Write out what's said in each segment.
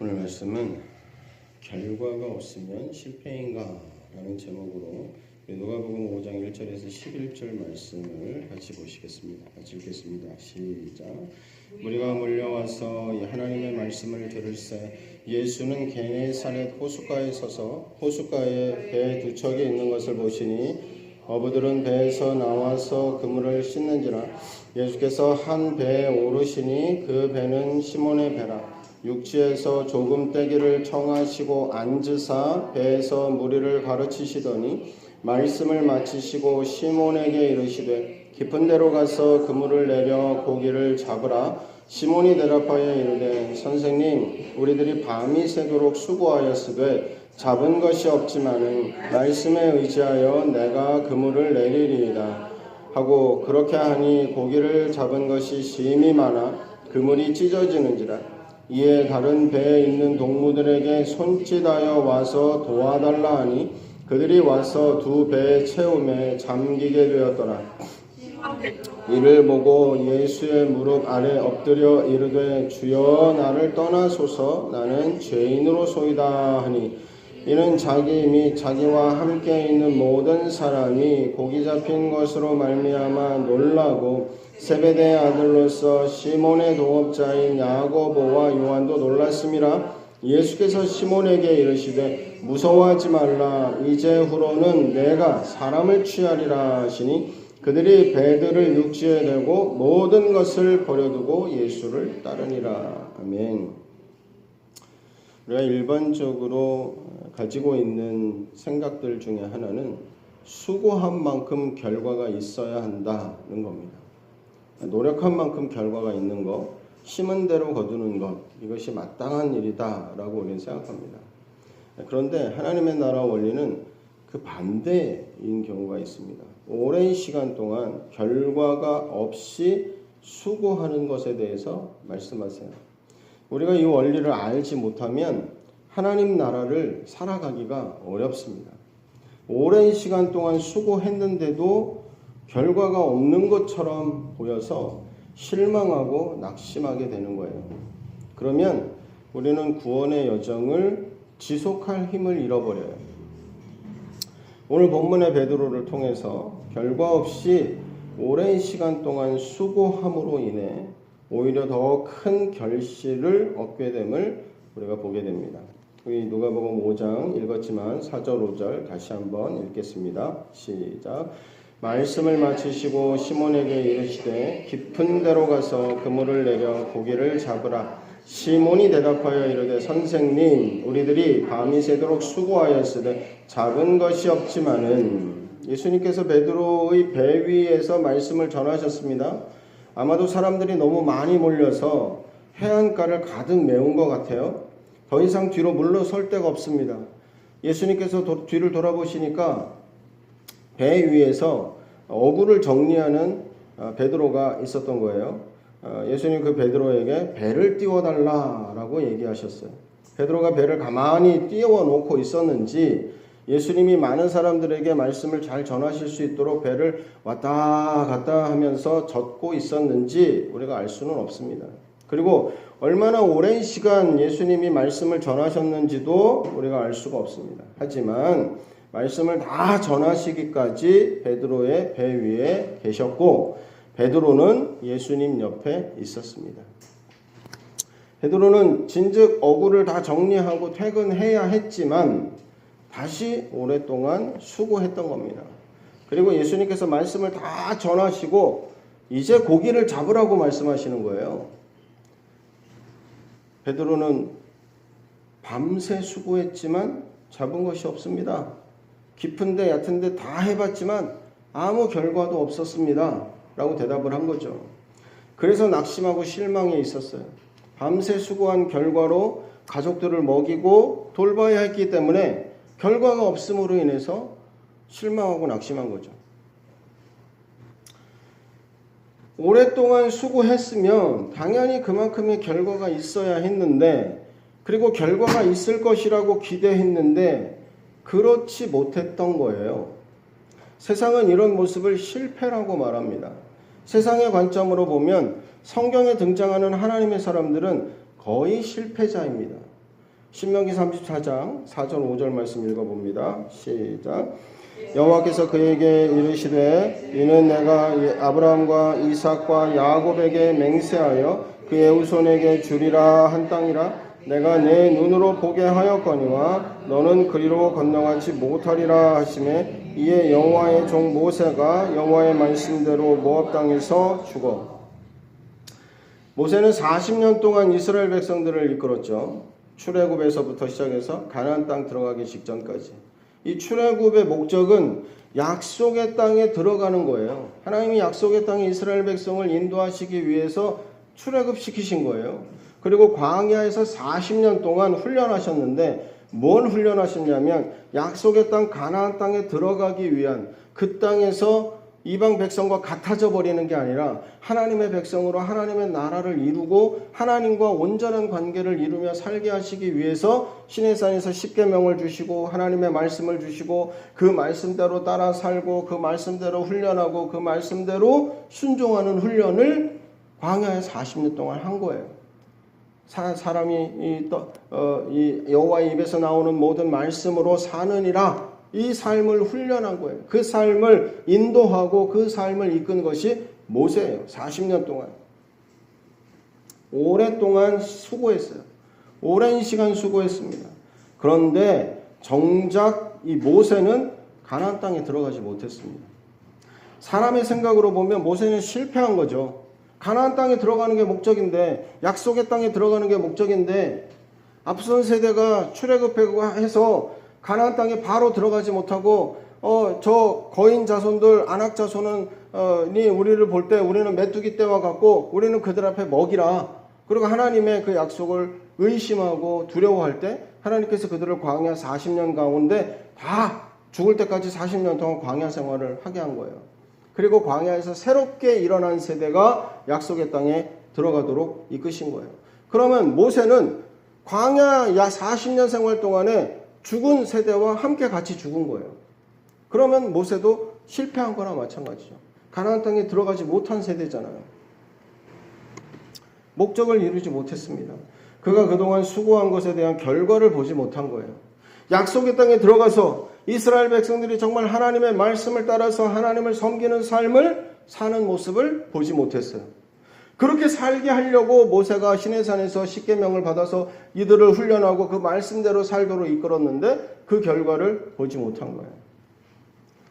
오늘 말씀은 결과가 없으면 실패인가? 라는 제목으로 누가복음 5장 1절에서 11절 말씀을 같이 보시겠습니다. 같이 읽겠습니다. 시작. 무리가 몰려와서 하나님의 말씀을 들을새 예수는 게네사렛 호숫가에 서서 호숫가에 배 두 척이 있는 것을 보시니 어부들은 배에서 나와서 그물을 씻는지라. 예수께서 한 배에 오르시니 그 배는 시몬의 배라. 육지에서 조금 떼기를 청하시고 앉으사 배에서 무리를 가르치시더니 말씀을 마치시고 시몬에게 이르시되 깊은 데로 가서 그물을 내려 고기를 잡으라. 시몬이 대답하여 이르되 선생님, 우리들이 밤이 새도록 수고하였으되 잡은 것이 없지만은 말씀에 의지하여 내가 그물을 내리리이다 하고 그렇게 하니 고기를 잡은 것이 심히 많아 그물이 찢어지는지라. 이에 다른 배에 있는 동무들에게 손짓하여 와서 도와달라 하니 그들이 와서 두 배의 채움에 잠기게 되었더라. 이를 보고 예수의 무릎 아래 엎드려 이르되 주여 나를 떠나소서 나는 죄인으로소이다 하니 이는 자기 및 자기와 함께 있는 모든 사람이 고기 잡힌 것으로 말미암아 놀라고 세베대의 아들로서 시몬의 동업자인 야고보와 요한도 놀랐음이라. 예수께서 시몬에게 이르시되 무서워하지 말라. 이제후로는 내가 사람을 취하리라 하시니 그들이 배들을 육지에 대고 모든 것을 버려두고 예수를 따르니라. 아멘. 우리가 일반적으로 가지고 있는 생각들 중에 하나는 수고한 만큼 결과가 있어야 한다는 겁니다. 노력한 만큼 결과가 있는 것, 심은 대로 거두는 것, 이것이 마땅한 일이다라고 우리는 생각합니다. 그런데 하나님의 나라 원리는 그 반대인 경우가 있습니다. 오랜 시간 동안 결과가 없이 수고하는 것에 대해서 말씀하세요. 우리가 이 원리를 알지 못하면 하나님 나라를 살아가기가 어렵습니다. 오랜 시간 동안 수고했는데도 결과가 없는 것처럼 보여서 실망하고 낙심하게 되는 거예요. 그러면 우리는 구원의 여정을 지속할 힘을 잃어버려요. 오늘 본문의 베드로를 통해서 결과 없이 오랜 시간 동안 수고함으로 인해 오히려 더 큰 결실을 얻게 됨을 우리가 보게 됩니다. 우리 누가복음 5장 읽었지만 4절 5절 다시 한번 읽겠습니다. 시작. 말씀을 마치시고 시몬에게 이르시되 깊은 데로 가서 그물을 내려 고기를 잡으라. 시몬이 대답하여 이르되 선생님, 우리들이 밤이 새도록 수고하였으되 잡은 것이 없지만은. 예수님께서 베드로의 배 위에서 말씀을 전하셨습니다. 아마도 사람들이 너무 많이 몰려서 해안가를 가득 메운 것 같아요. 더 이상 뒤로 물러설 데가 없습니다. 예수님께서 뒤를 돌아보시니까 배 위에서 어구를 정리하는 베드로가 있었던 거예요. 예수님 그 베드로에게 배를 띄워달라라고 얘기하셨어요. 베드로가 배를 가만히 띄워놓고 있었는지 예수님이 많은 사람들에게 말씀을 잘 전하실 수 있도록 배를 왔다 갔다 하면서 젓고 있었는지 우리가 알 수는 없습니다. 그리고 얼마나 오랜 시간 예수님이 말씀을 전하셨는지도 우리가 알 수가 없습니다. 하지만 말씀을 다 전하시기까지 베드로의 배 위에 계셨고 베드로는 예수님 옆에 있었습니다. 베드로는 진즉 어구를 다 정리하고 퇴근해야 했지만 다시 오랫동안 수고했던 겁니다. 그리고 예수님께서 말씀을 다 전하시고 이제 고기를 잡으라고 말씀하시는 거예요. 베드로는 밤새 수고했지만 잡은 것이 없습니다. 깊은데 얕은데 다 해봤지만 아무 결과도 없었습니다 라고 대답을 한 거죠. 그래서 낙심하고 실망해 있었어요. 밤새 수고한 결과로 가족들을 먹이고 돌봐야 했기 때문에 결과가 없음으로 인해서 실망하고 낙심한 거죠. 오랫동안 수고했으면 당연히 그만큼의 결과가 있어야 했는데, 그리고 결과가 있을 것이라고 기대했는데 그렇지 못했던 거예요. 세상은 이런 모습을 실패라고 말합니다. 세상의 관점으로 보면 성경에 등장하는 하나님의 사람들은 거의 실패자입니다. 신명기 34장 4절 5절 말씀 읽어봅니다. 시작. 여호와께서 그에게 이르시되 이는 내가 아브라함과 이삭과 야곱에게 맹세하여 그의 후손에게 주리라 한 땅이라. 내가 내 눈으로 보게 하였거니와 너는 그리로 건너가지 못하리라 하시매 이에 여호와의 종 모세가 여호와의 말씀대로 모압 땅에서 죽어. 모세는 40년 동안 이스라엘 백성들을 이끌었죠. 출애굽에서부터 시작해서 가나안 땅 들어가기 직전까지. 이 출애굽의 목적은 약속의 땅에 들어가는 거예요. 하나님이 약속의 땅에 이스라엘 백성을 인도하시기 위해서 출애굽시키신 거예요. 그리고 광야에서 40년 동안 훈련하셨는데 뭘 훈련하셨냐면 약속의 땅 가나안 땅에 들어가기 위한 그 땅에서 이방 백성과 같아져 버리는 게 아니라 하나님의 백성으로 하나님의 나라를 이루고 하나님과 온전한 관계를 이루며 살게 하시기 위해서 시내산에서 십계명을 주시고 하나님의 말씀을 주시고 그 말씀대로 따라 살고 그 말씀대로 훈련하고 그 말씀대로 순종하는 훈련을 광야에 40년 동안 한 거예요. 사람이 이 여호와의 입에서 나오는 모든 말씀으로 사느니라 이 삶을 훈련한 거예요. 그 삶을 인도하고 그 삶을 이끈 것이 모세예요. 40년 동안. 오랫동안 수고했어요. 오랜 시간 수고했습니다. 그런데 정작 이 모세는 가나안 땅에 들어가지 못했습니다. 사람의 생각으로 보면 모세는 실패한 거죠. 가나안 땅에 들어가는 게 목적인데 약속의 땅에 들어가는 게 목적인데 앞선 세대가 출애굽해서 가나안 땅에 바로 들어가지 못하고 저 거인 자손들 안악 자손은 우리를 볼 때 우리는 메뚜기 떼와 같고 우리는 그들 앞에 먹이라. 그리고 하나님의 그 약속을 의심하고 두려워할 때 하나님께서 그들을 광야 40년 가운데 다 죽을 때까지 40년 동안 광야 생활을 하게 한 거예요. 그리고 광야에서 새롭게 일어난 세대가 약속의 땅에 들어가도록 이끄신 거예요. 그러면 모세는 광야 약 40년 생활 동안에 죽은 세대와 함께 같이 죽은 거예요. 그러면 모세도 실패한 거나 마찬가지죠. 가나안 땅에 들어가지 못한 세대잖아요. 목적을 이루지 못했습니다. 그가 그동안 수고한 것에 대한 결과를 보지 못한 거예요. 약속의 땅에 들어가서 이스라엘 백성들이 정말 하나님의 말씀을 따라서 하나님을 섬기는 삶을 사는 모습을 보지 못했어요. 그렇게 살게 하려고 모세가 시내산에서 십계명을 받아서 이들을 훈련하고 그 말씀대로 살도록 이끌었는데 그 결과를 보지 못한 거예요.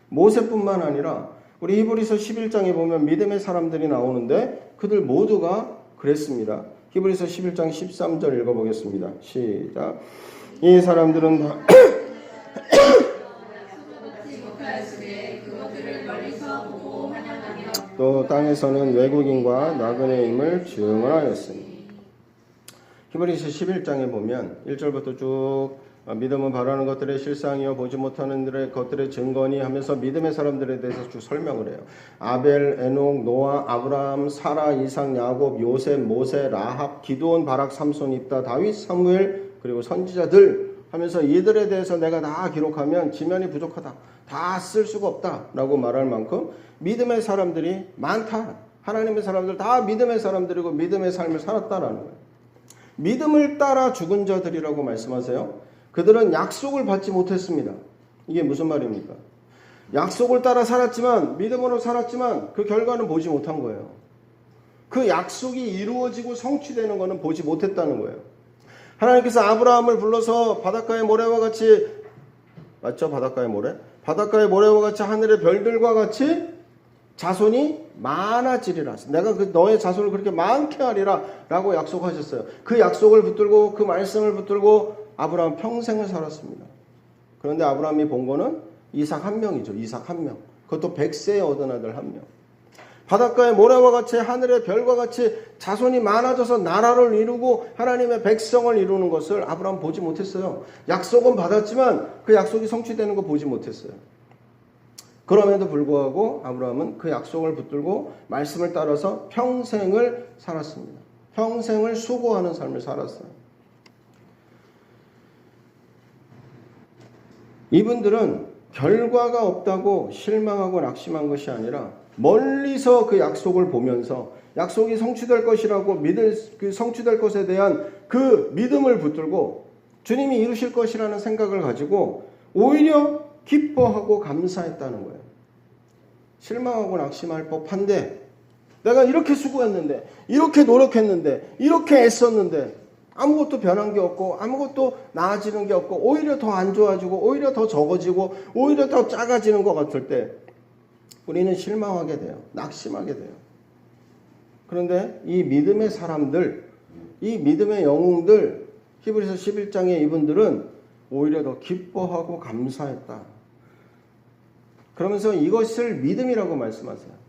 모세뿐만 아니라 우리 히브리서 11장에 보면 믿음의 사람들이 나오는데 그들 모두가 그랬습니다. 히브리서 11장 13절 읽어보겠습니다. 시작. 이 사람들은 다 또 땅에서는 외국인과 나그네임을 증언하였으니. 히브리서 11장에 보면 1절부터 쭉 믿음은 바라는 것들의 실상이요 보지 못하는 것들의 증거니 하면서 믿음의 사람들에 대해서 쭉 설명을 해요. 아벨, 에녹, 노아, 아브라함, 사라, 이삭, 야곱, 요셉, 모세, 라합, 기드온, 바락, 삼손, 입다, 다윗, 사무엘 그리고 선지자들 하면서 이들에 대해서 내가 다 기록하면 지면이 부족하다. 다 쓸 수가 없다라고 말할 만큼 믿음의 사람들이 많다. 하나님의 사람들 다 믿음의 사람들이고 믿음의 삶을 살았다라는 거예요. 믿음을 따라 죽은 자들이라고 말씀하세요. 그들은 약속을 받지 못했습니다. 이게 무슨 말입니까? 약속을 따라 살았지만 믿음으로 살았지만 그 결과는 보지 못한 거예요. 그 약속이 이루어지고 성취되는 것은 보지 못했다는 거예요. 하나님께서 아브라함을 불러서 바닷가의 모래와 같이 맞죠? 바닷가의 모래? 바닷가의 모래와 같이 하늘의 별들과 같이 자손이 많아지리라. 내가 너의 자손을 그렇게 많게 하리라 라고 약속하셨어요. 그 약속을 붙들고 그 말씀을 붙들고 아브라함 평생을 살았습니다. 그런데 아브라함이 본 거는 이삭 한 명이죠. 이삭 한 명. 그것도 100세에 얻은 아들 한 명. 바닷가의 모래와 같이 하늘의 별과 같이 자손이 많아져서 나라를 이루고 하나님의 백성을 이루는 것을 아브라함 보지 못했어요. 약속은 받았지만 그 약속이 성취되는 거 보지 못했어요. 그럼에도 불구하고 아브라함은 그 약속을 붙들고 말씀을 따라서 평생을 살았습니다. 평생을 수고하는 삶을 살았어요. 이분들은 결과가 없다고 실망하고 낙심한 것이 아니라 멀리서 그 약속을 보면서 약속이 성취될 것이라고 성취될 것에 대한 그 믿음을 붙들고 주님이 이루실 것이라는 생각을 가지고 오히려 기뻐하고 감사했다는 거예요. 실망하고 낙심할 법한데 내가 이렇게 수고했는데, 이렇게 노력했는데, 이렇게 애썼는데 아무것도 변한 게 없고 아무것도 나아지는 게 없고 오히려 더 안 좋아지고 오히려 더 적어지고 오히려 더 작아지는 것 같을 때 우리는 실망하게 돼요. 낙심하게 돼요. 그런데 이 믿음의 사람들, 이 믿음의 영웅들, 히브리서 11장의 이분들은 오히려 더 기뻐하고 감사했다. 그러면서 이것을 믿음이라고 말씀하세요.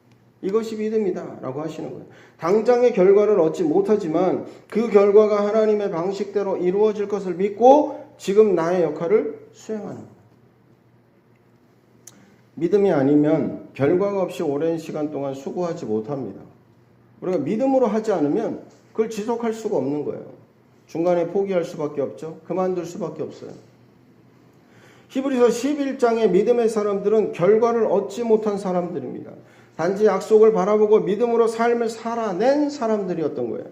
이것이 믿음이다 라고 하시는 거예요. 당장의 결과를 얻지 못하지만 그 결과가 하나님의 방식대로 이루어질 것을 믿고 지금 나의 역할을 수행하는 거예요. 믿음이 아니면 결과가 없이 오랜 시간 동안 수고하지 못합니다. 우리가 믿음으로 하지 않으면 그걸 지속할 수가 없는 거예요. 중간에 포기할 수밖에 없죠. 그만둘 수밖에 없어요. 히브리서 11장의 믿음의 사람들은 결과를 얻지 못한 사람들입니다. 단지 약속을 바라보고 믿음으로 삶을 살아낸 사람들이었던 거예요.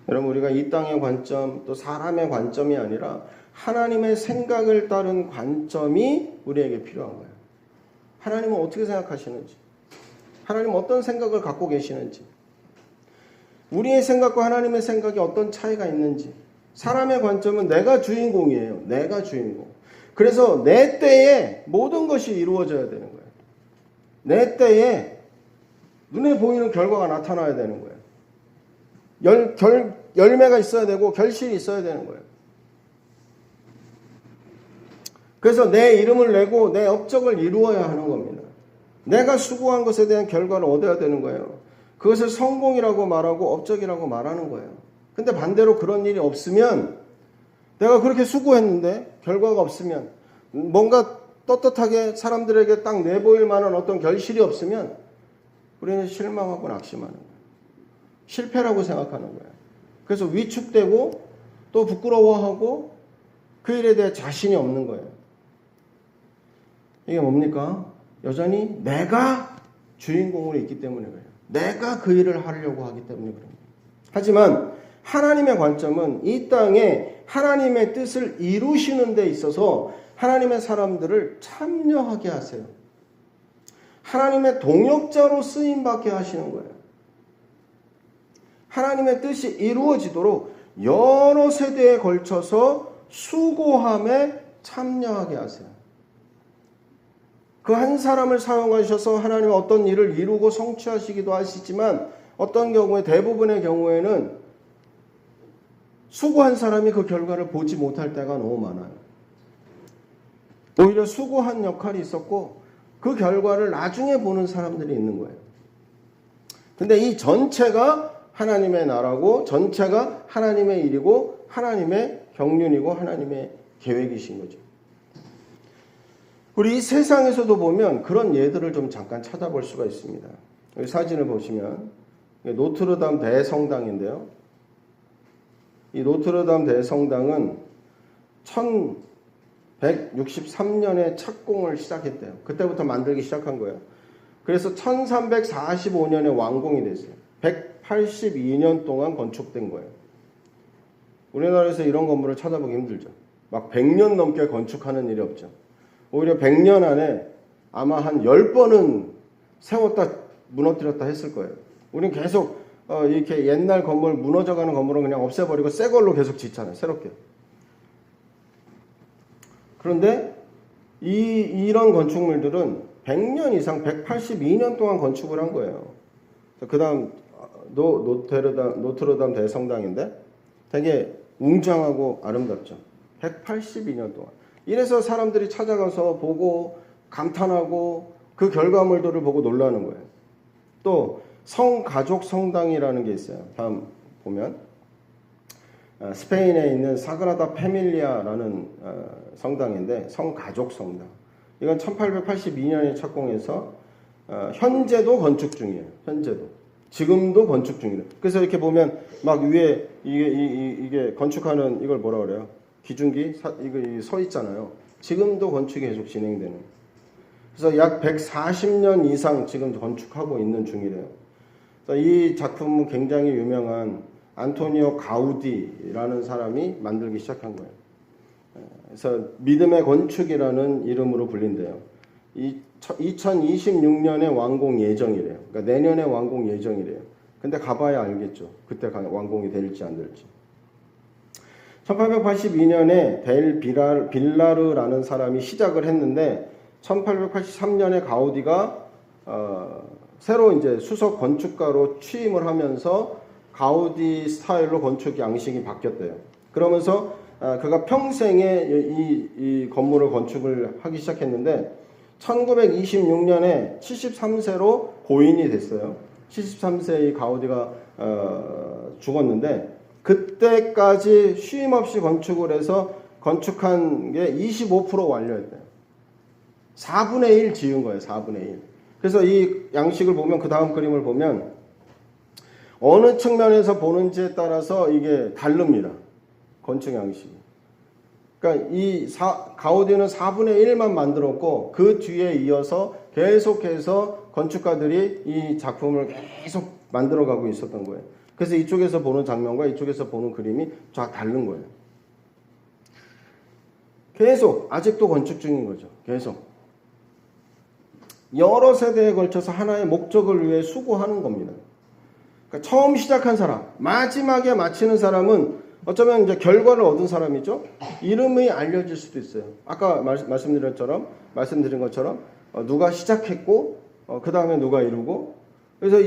여러분, 우리가 이 땅의 관점, 또 사람의 관점이 아니라 하나님의 생각을 따른 관점이 우리에게 필요한 거예요. 하나님은 어떻게 생각하시는지, 하나님은 어떤 생각을 갖고 계시는지, 우리의 생각과 하나님의 생각이 어떤 차이가 있는지. 사람의 관점은 내가 주인공이에요. 내가 주인공. 그래서 내 때에 모든 것이 이루어져야 되는 거예요. 내 때에 눈에 보이는 결과가 나타나야 되는 거예요. 열매가 있어야 되고 결실이 있어야 되는 거예요. 그래서 내 이름을 내고 내 업적을 이루어야 하는 겁니다. 내가 수고한 것에 대한 결과를 얻어야 되는 거예요. 그것을 성공이라고 말하고 업적이라고 말하는 거예요. 근데 반대로 그런 일이 없으면, 내가 그렇게 수고했는데 결과가 없으면, 뭔가 떳떳하게 사람들에게 딱 내보일 만한 어떤 결실이 없으면 우리는 실망하고 낙심하는 거예요. 실패라고 생각하는 거예요. 그래서 위축되고 또 부끄러워하고 그 일에 대해 자신이 없는 거예요. 이게 뭡니까? 여전히 내가 주인공으로 있기 때문에 그래요. 내가 그 일을 하려고 하기 때문에 그래요. 하지만 하나님의 관점은 이 땅에 하나님의 뜻을 이루시는 데 있어서 하나님의 사람들을 참여하게 하세요. 하나님의 동역자로 쓰임받게 하시는 거예요. 하나님의 뜻이 이루어지도록 여러 세대에 걸쳐서 수고함에 참여하게 하세요. 그 한 사람을 사용하셔서 하나님은 어떤 일을 이루고 성취하시기도 하시지만 어떤 경우에, 대부분의 경우에는 수고한 사람이 그 결과를 보지 못할 때가 너무 많아요. 오히려 수고한 역할이 있었고 그 결과를 나중에 보는 사람들이 있는 거예요. 근데 이 전체가 하나님의 나라고, 전체가 하나님의 일이고 하나님의 경륜이고 하나님의 계획이신 거죠. 우리 이 세상에서도 보면 그런 예들을 좀 잠깐 찾아볼 수가 있습니다. 여기 사진을 보시면 노트르담 대성당인데요. 이 노트르담 대성당은 1163년에 착공을 시작했대요. 그때부터 만들기 시작한 거예요. 그래서 1345년에 완공이 됐어요. 182년 동안 건축된 거예요. 우리나라에서 이런 건물을 찾아보기 힘들죠. 막 100년 넘게 건축하는 일이 없죠. 오히려 100년 안에 아마 한 10번은 세웠다 무너뜨렸다 했을 거예요. 우리는 계속 이렇게 옛날 건물, 무너져가는 건물은 그냥 없애버리고 새 걸로 계속 짓잖아요. 새롭게. 그런데 이런 건축물들은 100년 이상, 182년 동안 건축을 한 거예요. 그 다음 노트르담 대성당인데 되게 웅장하고 아름답죠. 182년 동안. 이래서 사람들이 찾아가서 보고 감탄하고 그 결과물들을 보고 놀라는 거예요. 또 성가족 성당이라는 게 있어요. 다음 보면 스페인에 있는 사그라다 페밀리아라는 성당인데 성가족 성당. 이건 1882년에 착공해서 현재도 건축 중이에요. 현재도. 지금도 건축 중이에요. 그래서 이렇게 보면 막 위에 이게 건축하는 이걸 뭐라 그래요? 기중기 이거 서 있잖아요. 지금도 건축이 계속 진행되는. 그래서 약 140년 이상 지금 건축하고 있는 중이래요. 이 작품은 굉장히 유명한 안토니오 가우디라는 사람이 만들기 시작한 거예요. 그래서 믿음의 건축이라는 이름으로 불린대요. 2026년에 완공 예정이래요. 그러니까 내년에 완공 예정이래요. 근데 가봐야 알겠죠. 그때 완공이 될지 안 될지. 1882년에 델 빌라르라는 사람이 시작을 했는데 1883년에 가우디가 새로 이제 수석 건축가로 취임을 하면서 가우디 스타일로 건축 양식이 바뀌었대요. 그러면서 그가 평생에 이 건물을 건축을 하기 시작했는데 1926년에 73세로 고인이 됐어요. 73세의 가우디가 죽었는데 그때까지 쉼 없이 건축을 해서 건축한 게 25% 완료했대요. 4분의 1 지은 거예요. 4분의 1. 그래서 이 양식을 보면 그 다음 그림을 보면 어느 측면에서 보는지에 따라서 이게 다릅니다. 건축 양식이. 그러니까 가우디는 4분의 1만 만들었고 그 뒤에 이어서 계속해서 건축가들이 이 작품을 계속 만들어가고 있었던 거예요. 그래서 이쪽에서 보는 장면과 이쪽에서 보는 그림이 쫙 다른 거예요. 계속 아직도 건축 중인 거죠. 계속. 여러 세대에 걸쳐서 하나의 목적을 위해 수고하는 겁니다. 그러니까 처음 시작한 사람, 마지막에 마치는 사람은 어쩌면 이제 결과를 얻은 사람이죠. 이름이 알려질 수도 있어요. 아까 말씀드린 것처럼 누가 시작했고 그 다음에 누가 이루고 그래서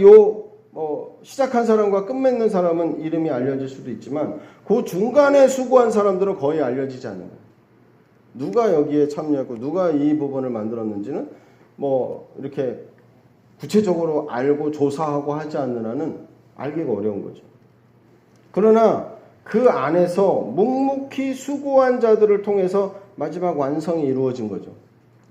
시작한 사람과 끝맺는 사람은 이름이 알려질 수도 있지만 그 중간에 수고한 사람들은 거의 알려지지 않는 거예요. 누가 여기에 참여했고 누가 이 부분을 만들었는지는 이렇게 구체적으로 알고 조사하고 하지 않는 한은 알기가 어려운 거죠. 그러나 그 안에서 묵묵히 수고한 자들을 통해서 마지막 완성이 이루어진 거죠.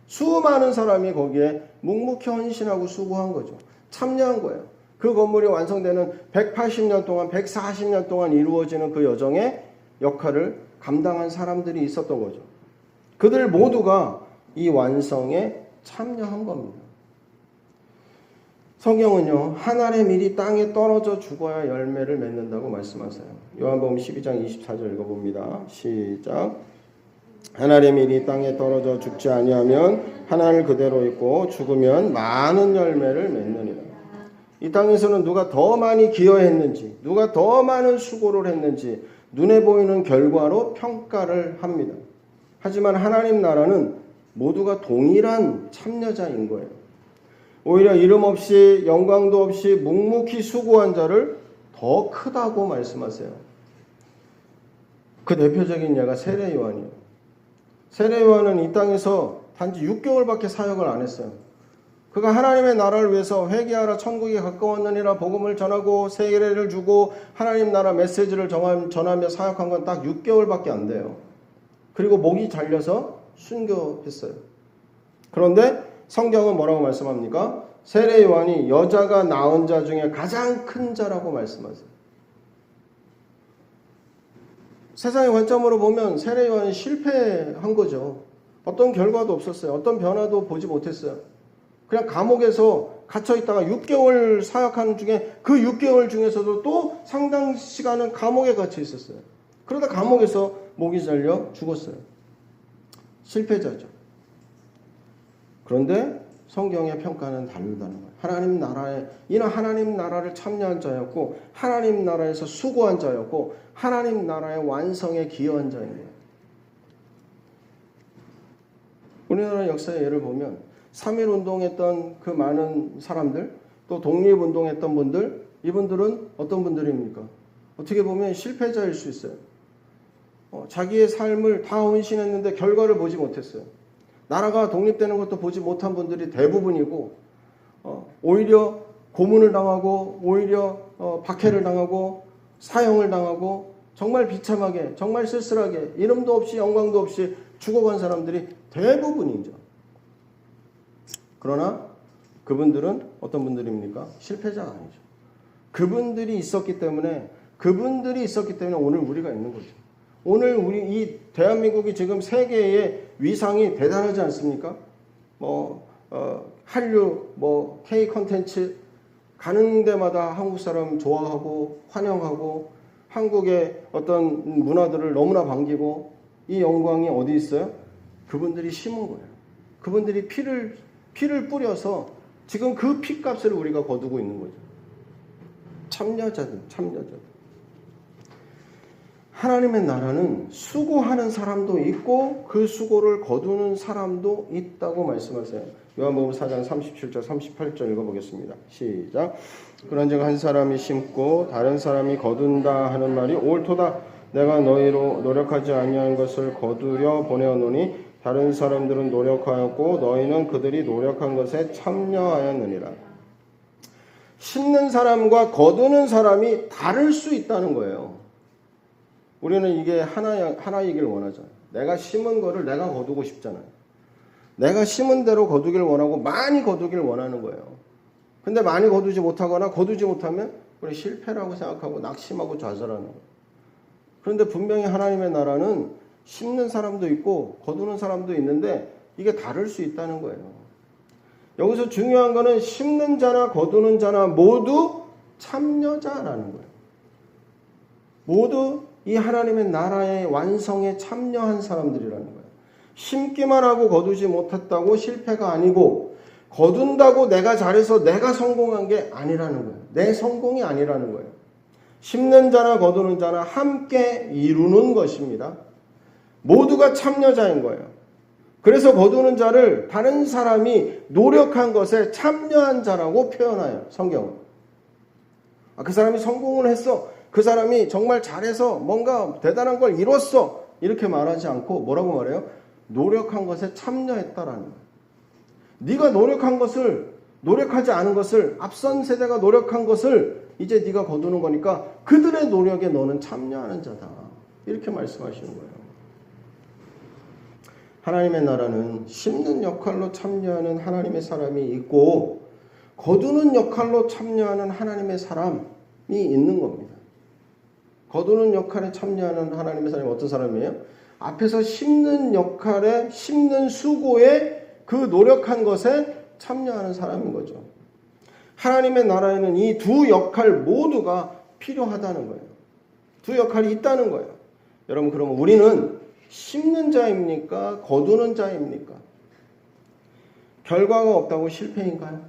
수많은 사람이 거기에 묵묵히 헌신하고 수고한 거죠. 참여한 거예요. 그 건물이 완성되는 180년 동안, 140년 동안 이루어지는 그 여정의 역할을 감당한 사람들이 있었던 거죠. 그들 모두가 이 완성에 참여한 겁니다. 성경은요, 한 알의 밀이 땅에 떨어져 죽어야 열매를 맺는다고 말씀하세요. 요한복음 12장 24절 읽어봅니다. 시작. 한 알의 밀이 땅에 떨어져 죽지 아니하면 한 알 그대로 있고 죽으면 많은 열매를 맺느니라. 이 땅에서는 누가 더 많이 기여했는지, 누가 더 많은 수고를 했는지 눈에 보이는 결과로 평가를 합니다. 하지만 하나님 나라는 모두가 동일한 참여자인 거예요. 오히려 이름 없이 영광도 없이 묵묵히 수고한 자를 더 크다고 말씀하세요. 그 대표적인 예가 세례 요한이에요. 세례 요한은 이 땅에서 단지 6개월밖에 사역을 안 했어요. 그가 하나님의 나라를 위해서 회개하라 천국이 가까웠느니라 복음을 전하고 세례를 주고 하나님 나라 메시지를 전하며 사역한 건 딱 6개월밖에 안 돼요. 그리고 목이 잘려서 순교했어요. 그런데 성경은 뭐라고 말씀합니까? 세례 요한이 여자가 낳은 자 중에 가장 큰 자라고 말씀하세요. 세상의 관점으로 보면 세례 요한이 실패한 거죠. 어떤 결과도 없었어요. 어떤 변화도 보지 못했어요. 그냥 감옥에서 갇혀있다가 6개월 사역하는 중에 그 6개월 중에서도 또 상당 시간은 감옥에 갇혀 있었어요. 그러다 감옥에서 목이 잘려 죽었어요. 실패자죠. 그런데 성경의 평가는 다르다는 거예요. 이는 하나님 나라를 참여한 자였고 하나님 나라에서 수고한 자였고 하나님 나라의 완성에 기여한 자인 거예요. 우리나라 역사의 예를 보면 3.1 운동했던 그 많은 사람들 또 독립운동했던 분들 이분들은 어떤 분들입니까? 어떻게 보면 실패자일 수 있어요. 자기의 삶을 다 헌신했는데 결과를 보지 못했어요. 나라가 독립되는 것도 보지 못한 분들이 대부분이고 오히려 고문을 당하고 오히려 박해를 당하고 사형을 당하고 정말 비참하게 정말 쓸쓸하게 이름도 없이 영광도 없이 죽어간 사람들이 대부분이죠. 그러나 그분들은 어떤 분들입니까? 실패자가 아니죠. 그분들이 있었기 때문에 오늘 우리가 있는 거죠. 오늘 우리 이 대한민국이 지금 세계의 위상이 대단하지 않습니까? 한류, K 콘텐츠 가는 데마다 한국 사람 좋아하고 환영하고 한국의 어떤 문화들을 너무나 반기고 이 영광이 어디 있어요? 그분들이 심은 거예요. 그분들이 피를 뿌려서 지금 그 피값을 우리가 거두고 있는 거죠. 참여자들. 하나님의 나라는 수고하는 사람도 있고 그 수고를 거두는 사람도 있다고 말씀하세요. 요한복음 4장 37절 38절 읽어보겠습니다. 시작. 그런즉 한 사람이 심고 다른 사람이 거둔다 하는 말이 옳도다. 내가 너희로 노력하지 아니한 것을 거두려 보내었노니 다른 사람들은 노력하였고 너희는 그들이 노력한 것에 참여하였느니라. 심는 사람과 거두는 사람이 다를 수 있다는 거예요. 우리는 이게 하나이길 원하잖아요. 내가 심은 거를 내가 거두고 싶잖아요. 내가 심은 대로 거두길 원하고 많이 거두길 원하는 거예요. 근데 많이 거두지 못하거나 거두지 못하면 우리 실패라고 생각하고 낙심하고 좌절하는 거예요. 그런데 분명히 하나님의 나라는 심는 사람도 있고 거두는 사람도 있는데 이게 다를 수 있다는 거예요. 여기서 중요한 거는 심는 자나 거두는 자나 모두 참여자라는 거예요. 모두 이 하나님의 나라의 완성에 참여한 사람들이라는 거예요. 심기만 하고 거두지 못했다고 실패가 아니고 거둔다고 내가 잘해서 내가 성공한 게 아니라는 거예요. 내 성공이 아니라는 거예요. 심는 자나 거두는 자나 함께 이루는 것입니다. 모두가 참여자인 거예요. 그래서 거두는 자를 다른 사람이 노력한 것에 참여한 자라고 표현해요. 성경은. 그 사람이 성공을 했어. 그 사람이 정말 잘해서 뭔가 대단한 걸 이뤘어. 이렇게 말하지 않고 뭐라고 말해요? 노력한 것에 참여했다라는 거예요. 네가 노력한 것을, 노력하지 않은 것을, 앞선 세대가 노력한 것을 이제 네가 거두는 거니까 그들의 노력에 너는 참여하는 자다. 이렇게 말씀하시는 거예요. 하나님의 나라는 심는 역할로 참여하는 하나님의 사람이 있고 거두는 역할로 참여하는 하나님의 사람이 있는 겁니다. 거두는 역할에 참여하는 하나님의 사람이 어떤 사람이에요? 앞에서 심는 역할에, 심는 수고에 그 노력한 것에 참여하는 사람인 거죠. 하나님의 나라에는 이 두 역할 모두가 필요하다는 거예요. 두 역할이 있다는 거예요. 여러분, 그러면 우리는 심는 자입니까? 거두는 자입니까? 결과가 없다고 실패인가요?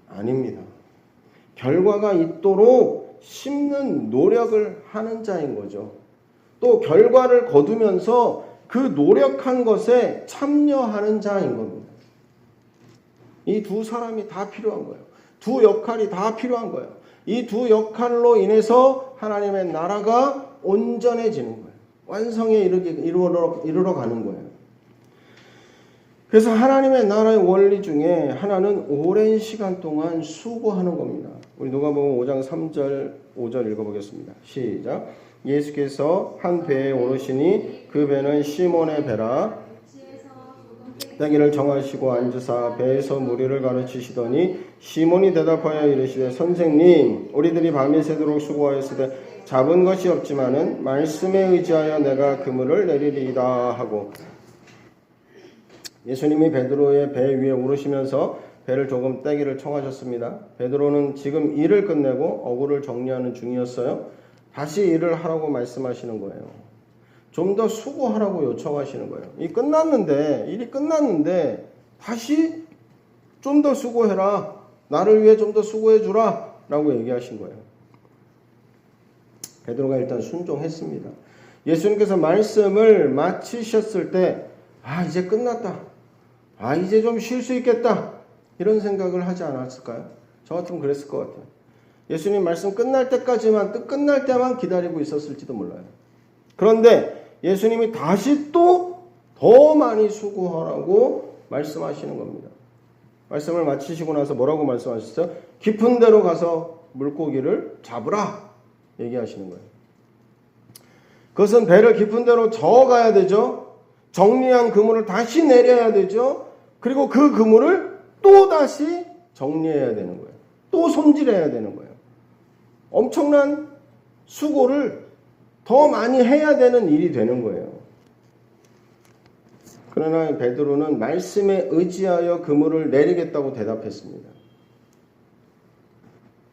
아닙니다. 결과가 있도록 심는 노력을 하는 자인 거죠. 또 결과를 거두면서 그 노력한 것에 참여하는 자인 겁니다. 이 두 사람이 다 필요한 거예요. 두 역할이 다 필요한 거예요. 이 두 역할로 인해서 하나님의 나라가 온전해지는 거예요. 완성에 이르러 가는 거예요. 그래서 하나님의 나라의 원리 중에 하나는 오랜 시간 동안 수고하는 겁니다. 우리 누가복음 5장 3절 5절 읽어보겠습니다. 시작. 예수께서 한 배에 오르시니 그 배는 시몬의 배라. 때기를 정하시고 앉으사 배에서 무리를 가르치시더니 시몬이 대답하여 이르시되 선생님 우리들이 밤이 새도록 수고하였으되 잡은 것이 없지만은 말씀에 의지하여 내가 그물을 내리리이다 하고 예수님이 베드로의 배 위에 오르시면서 배를 조금 떼기를 청하셨습니다. 베드로는 지금 일을 끝내고 어구를 정리하는 중이었어요. 다시 일을 하라고 말씀하시는 거예요. 좀 더 수고하라고 요청하시는 거예요. 일이 끝났는데 다시 좀 더 수고해라. 나를 위해 좀 더 수고해 주라. 라고 얘기하신 거예요. 베드로가 일단 순종했습니다. 예수님께서 말씀을 마치셨을 때 이제 끝났다. 이제 좀 쉴 수 있겠다. 이런 생각을 하지 않았을까요? 저 같으면 그랬을 것 같아요. 예수님 말씀 끝날 때만 기다리고 있었을지도 몰라요. 그런데 예수님이 다시 또 더 많이 수고하라고 말씀하시는 겁니다. 말씀을 마치시고 나서 뭐라고 말씀하셨어요? 깊은 데로 가서 물고기를 잡으라 얘기하시는 거예요. 그것은 배를 깊은 데로 저어가야 되죠. 정리한 그물을 다시 내려야 되죠. 그리고 그 그물을 또 다시 정리해야 되는 거예요. 또 손질해야 되는 거예요. 엄청난 수고를 더 많이 해야 되는 일이 되는 거예요. 그러나 베드로는 말씀에 의지하여 그물을 내리겠다고 대답했습니다.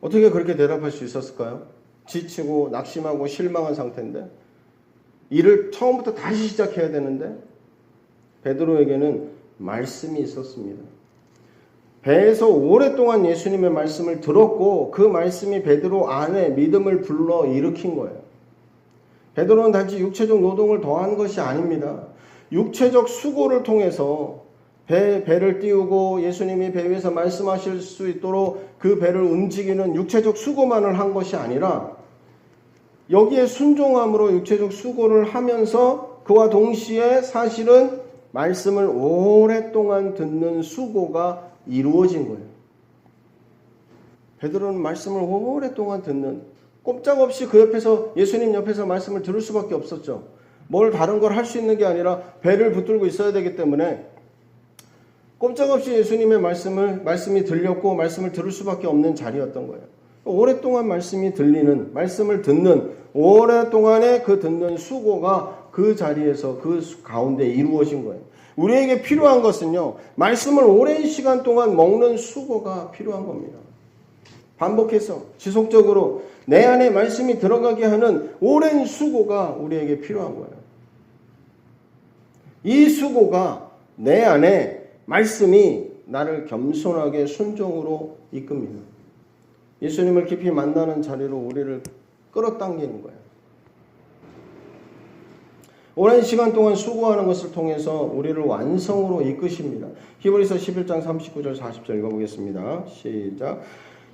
어떻게 그렇게 대답할 수 있었을까요? 지치고 낙심하고 실망한 상태인데 일을 처음부터 다시 시작해야 되는데 베드로에게는 말씀이 있었습니다. 배에서 오랫동안 예수님의 말씀을 들었고 그 말씀이 베드로 안에 믿음을 불러 일으킨 거예요. 베드로는 단지 육체적 노동을 더한 것이 아닙니다. 육체적 수고를 통해서 배를 띄우고 예수님이 배 위에서 말씀하실 수 있도록 그 배를 움직이는 육체적 수고만을 한 것이 아니라 여기에 순종함으로 육체적 수고를 하면서 그와 동시에 사실은 말씀을 오랫동안 듣는 수고가 이루어진 거예요. 베드로는 말씀을 오랫동안 듣는, 꼼짝없이 그 옆에서 예수님 옆에서 말씀을 들을 수밖에 없었죠. 뭘 다른 걸 할 수 있는 게 아니라 배를 붙들고 있어야 되기 때문에 꼼짝없이 예수님의 말씀이 들렸고 말씀을 들을 수밖에 없는 자리였던 거예요. 오랫동안 말씀이 들리는, 말씀을 듣는, 오랫동안의 그 듣는 수고가 그 자리에서 그 가운데 이루어진 거예요. 우리에게 필요한 것은요, 말씀을 오랜 시간 동안 먹는 수고가 필요한 겁니다. 반복해서 지속적으로 내 안에 말씀이 들어가게 하는 오랜 수고가 우리에게 필요한 거예요. 이 수고가 내 안에 말씀이 나를 겸손하게 순종으로 이끕니다. 예수님을 깊이 만나는 자리로 우리를 끌어당기는 거예요. 오랜 시간 동안 수고하는 것을 통해서 우리를 완성으로 이끄십니다. 히브리서 11장 39절 40절 읽어보겠습니다. 시작.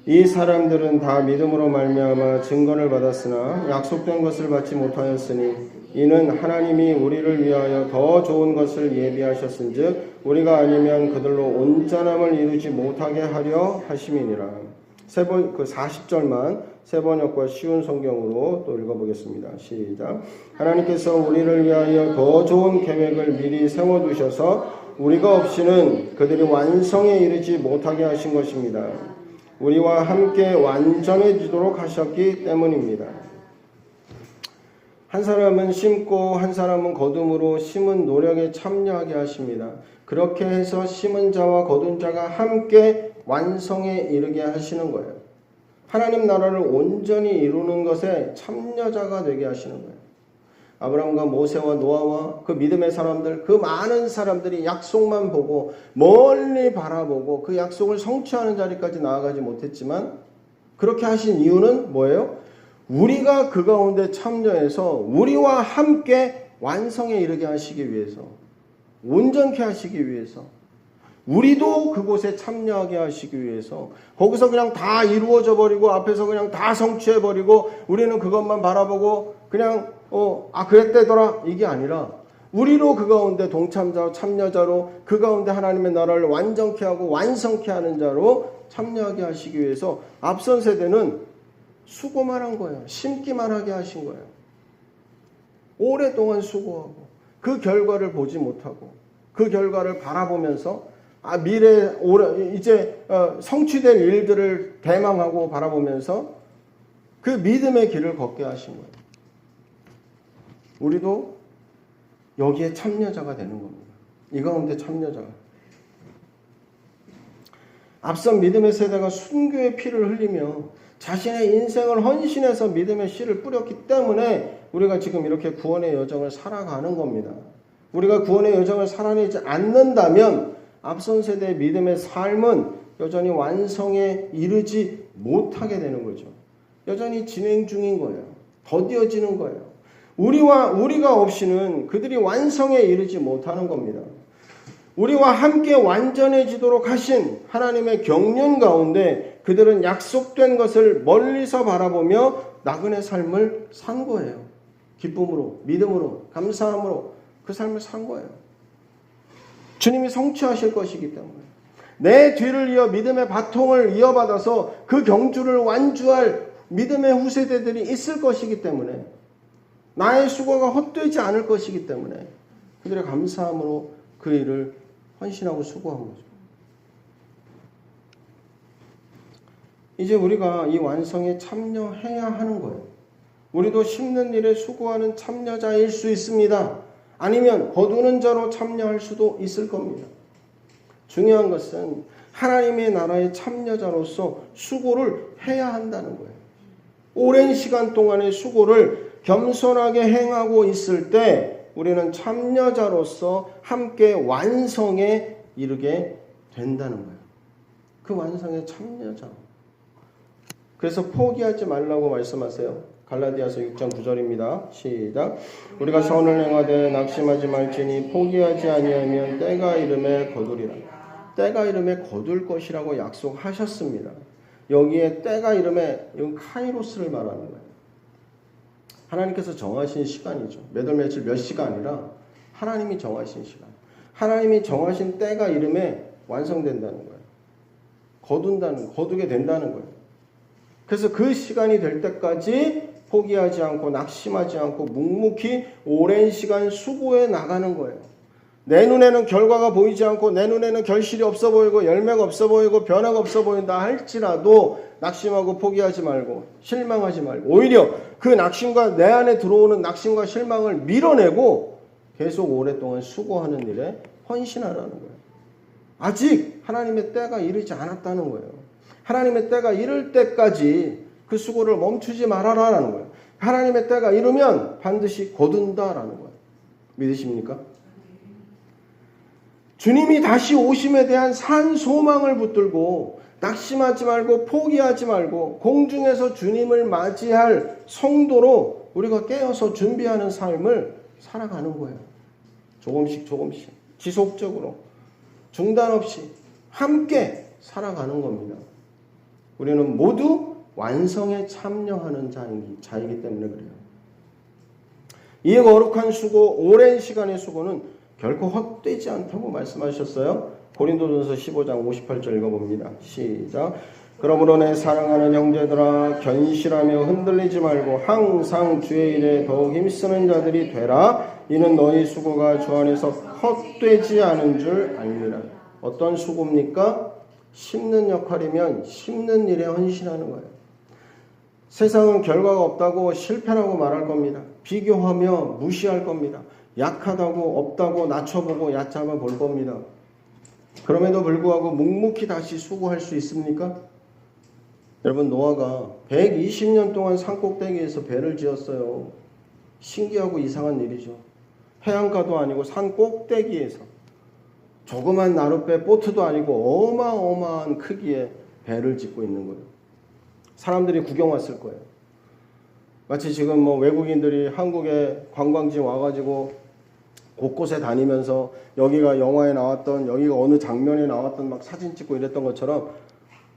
이 사람들은 다 믿음으로 말미암아 증거를 받았으나 약속된 것을 받지 못하였으니 이는 하나님이 우리를 위하여 더 좋은 것을 예비하셨은즉 우리가 아니면 그들로 온전함을 이루지 못하게 하려 하심이니라. 40절만 세 번역과 쉬운 성경으로 또 읽어보겠습니다. 시작. 하나님께서 우리를 위하여 더 좋은 계획을 미리 세워두셔서 우리가 없이는 그들이 완성에 이르지 못하게 하신 것입니다. 우리와 함께 완전해지도록 하셨기 때문입니다. 한 사람은 심고 한 사람은 거둠으로 심은 노력에 참여하게 하십니다. 그렇게 해서 심은 자와 거둔 자가 함께 완성에 이르게 하시는 거예요. 하나님 나라를 온전히 이루는 것에 참여자가 되게 하시는 거예요. 아브라함과 모세와 노아와 그 믿음의 사람들, 그 많은 사람들이 약속만 보고 멀리 바라보고 그 약속을 성취하는 자리까지 나아가지 못했지만 그렇게 하신 이유는 뭐예요? 우리가 그 가운데 참여해서 우리와 함께 완성에 이르게 하시기 위해서, 온전케 하시기 위해서, 우리도 그곳에 참여하게 하시기 위해서, 거기서 그냥 다 이루어져 버리고 앞에서 그냥 다 성취해 버리고 우리는 그것만 바라보고 그냥 그랬대더라 이게 아니라 우리로 그 가운데 동참자 참여자로 그 가운데 하나님의 나라를 완전케 하고 완성케 하는 자로 참여하게 하시기 위해서 앞선 세대는 수고만 한 거예요. 심기만 하게 하신 거예요. 오랫동안 수고하고 그 결과를 보지 못하고 그 결과를 바라보면서 미래 이제 성취될 일들을 대망하고 바라보면서 그 믿음의 길을 걷게 하신 거예요. 우리도 여기에 참여자가 되는 겁니다. 이 가운데 참여자가. 앞선 믿음의 세대가 순교의 피를 흘리며 자신의 인생을 헌신해서 믿음의 씨를 뿌렸기 때문에 우리가 지금 이렇게 구원의 여정을 살아가는 겁니다. 우리가 구원의 여정을 살아내지 않는다면 앞선 세대의 믿음의 삶은 여전히 완성에 이르지 못하게 되는 거죠. 여전히 진행 중인 거예요. 더디어지는 거예요. 우리가 없이는 그들이 완성에 이르지 못하는 겁니다. 우리와 함께 완전해지도록 하신 하나님의 경륜 가운데 그들은 약속된 것을 멀리서 바라보며 나그네 삶을 산 거예요. 기쁨으로, 믿음으로, 감사함으로 그 삶을 산 거예요. 주님이 성취하실 것이기 때문에 내 뒤를 이어 믿음의 바통을 이어받아서 그 경주를 완주할 믿음의 후세대들이 있을 것이기 때문에 나의 수고가 헛되지 않을 것이기 때문에 그들의 감사함으로 그 일을 헌신하고 수고한 거죠. 이제 우리가 이 완성에 참여해야 하는 거예요. 우리도 심는 일에 수고하는 참여자일 수 있습니다. 아니면 거두는 자로 참여할 수도 있을 겁니다. 중요한 것은 하나님의 나라의 참여자로서 수고를 해야 한다는 거예요. 오랜 시간 동안의 수고를 겸손하게 행하고 있을 때 우리는 참여자로서 함께 완성에 이르게 된다는 거예요. 그 완성에 참여자. 그래서 포기하지 말라고 말씀하세요. 갈라디아서 6장 9절입니다. 시작. 우리가 선을 행하되 낙심하지 말지니 포기하지 아니하면 때가 이름에 거두리라. 때가 이름에 거둘 것이라고 약속하셨습니다. 여기에 때가 이름에 이건 카이로스를 말하는 거예요. 하나님께서 정하신 시간이죠. 몇 월 며칠 몇 시가 아니라 하나님이 정하신 시간. 하나님이 정하신 때가 이름에 완성된다는 거예요. 거두게 된다는 거예요. 그래서 그 시간이 될 때까지 포기하지 않고 낙심하지 않고 묵묵히 오랜 시간 수고해 나가는 거예요. 내 눈에는 결과가 보이지 않고 내 눈에는 결실이 없어 보이고 열매가 없어 보이고 변화가 없어 보인다 할지라도 낙심하고 포기하지 말고 실망하지 말고 오히려 그 낙심과 내 안에 들어오는 낙심과 실망을 밀어내고 계속 오랫동안 수고하는 일에 헌신하라는 거예요. 아직 하나님의 때가 이르지 않았다는 거예요. 하나님의 때가 이를 때까지 그 수고를 멈추지 말아라라는 거예요. 하나님의 때가 이르면 반드시 거둔다라는 거예요. 믿으십니까? 주님이 다시 오심에 대한 산 소망을 붙들고 낙심하지 말고 포기하지 말고 공중에서 주님을 맞이할 성도로 우리가 깨어서 준비하는 삶을 살아가는 거예요. 조금씩 지속적으로 중단 없이 함께 살아가는 겁니다. 우리는 모두 완성에 참여하는 자이기 때문에 그래요. 이 거룩한 수고, 오랜 시간의 수고는 결코 헛되지 않다고 말씀하셨어요. 고린도전서 15장 58절 읽어봅니다. 시작. 그러므로 내 사랑하는 형제들아 견실하며 흔들리지 말고 항상 주의 일에 더욱 힘쓰는 자들이 되라. 이는 너희 수고가 주 안에서 헛되지 않은 줄 알미라. 어떤 수고입니까? 심는 역할이면 심는 일에 헌신하는 거예요. 세상은 결과가 없다고 실패라고 말할 겁니다. 비교하며 무시할 겁니다. 약하다고 없다고 낮춰보고 얕잡아 볼 겁니다. 그럼에도 불구하고 묵묵히 다시 수고할 수 있습니까? 여러분 노아가 120년 동안 산꼭대기에서 배를 지었어요. 신기하고 이상한 일이죠. 해안가도 아니고 산 꼭대기에서 조그만 나룻배 보트도 아니고 어마어마한 크기의 배를 짓고 있는 거예요. 사람들이 구경 왔을 거예요. 마치 지금 뭐 외국인들이 한국에 관광지 와가지고 곳곳에 다니면서 여기가 영화에 나왔던 여기가 어느 장면에 나왔던 막 사진 찍고 이랬던 것처럼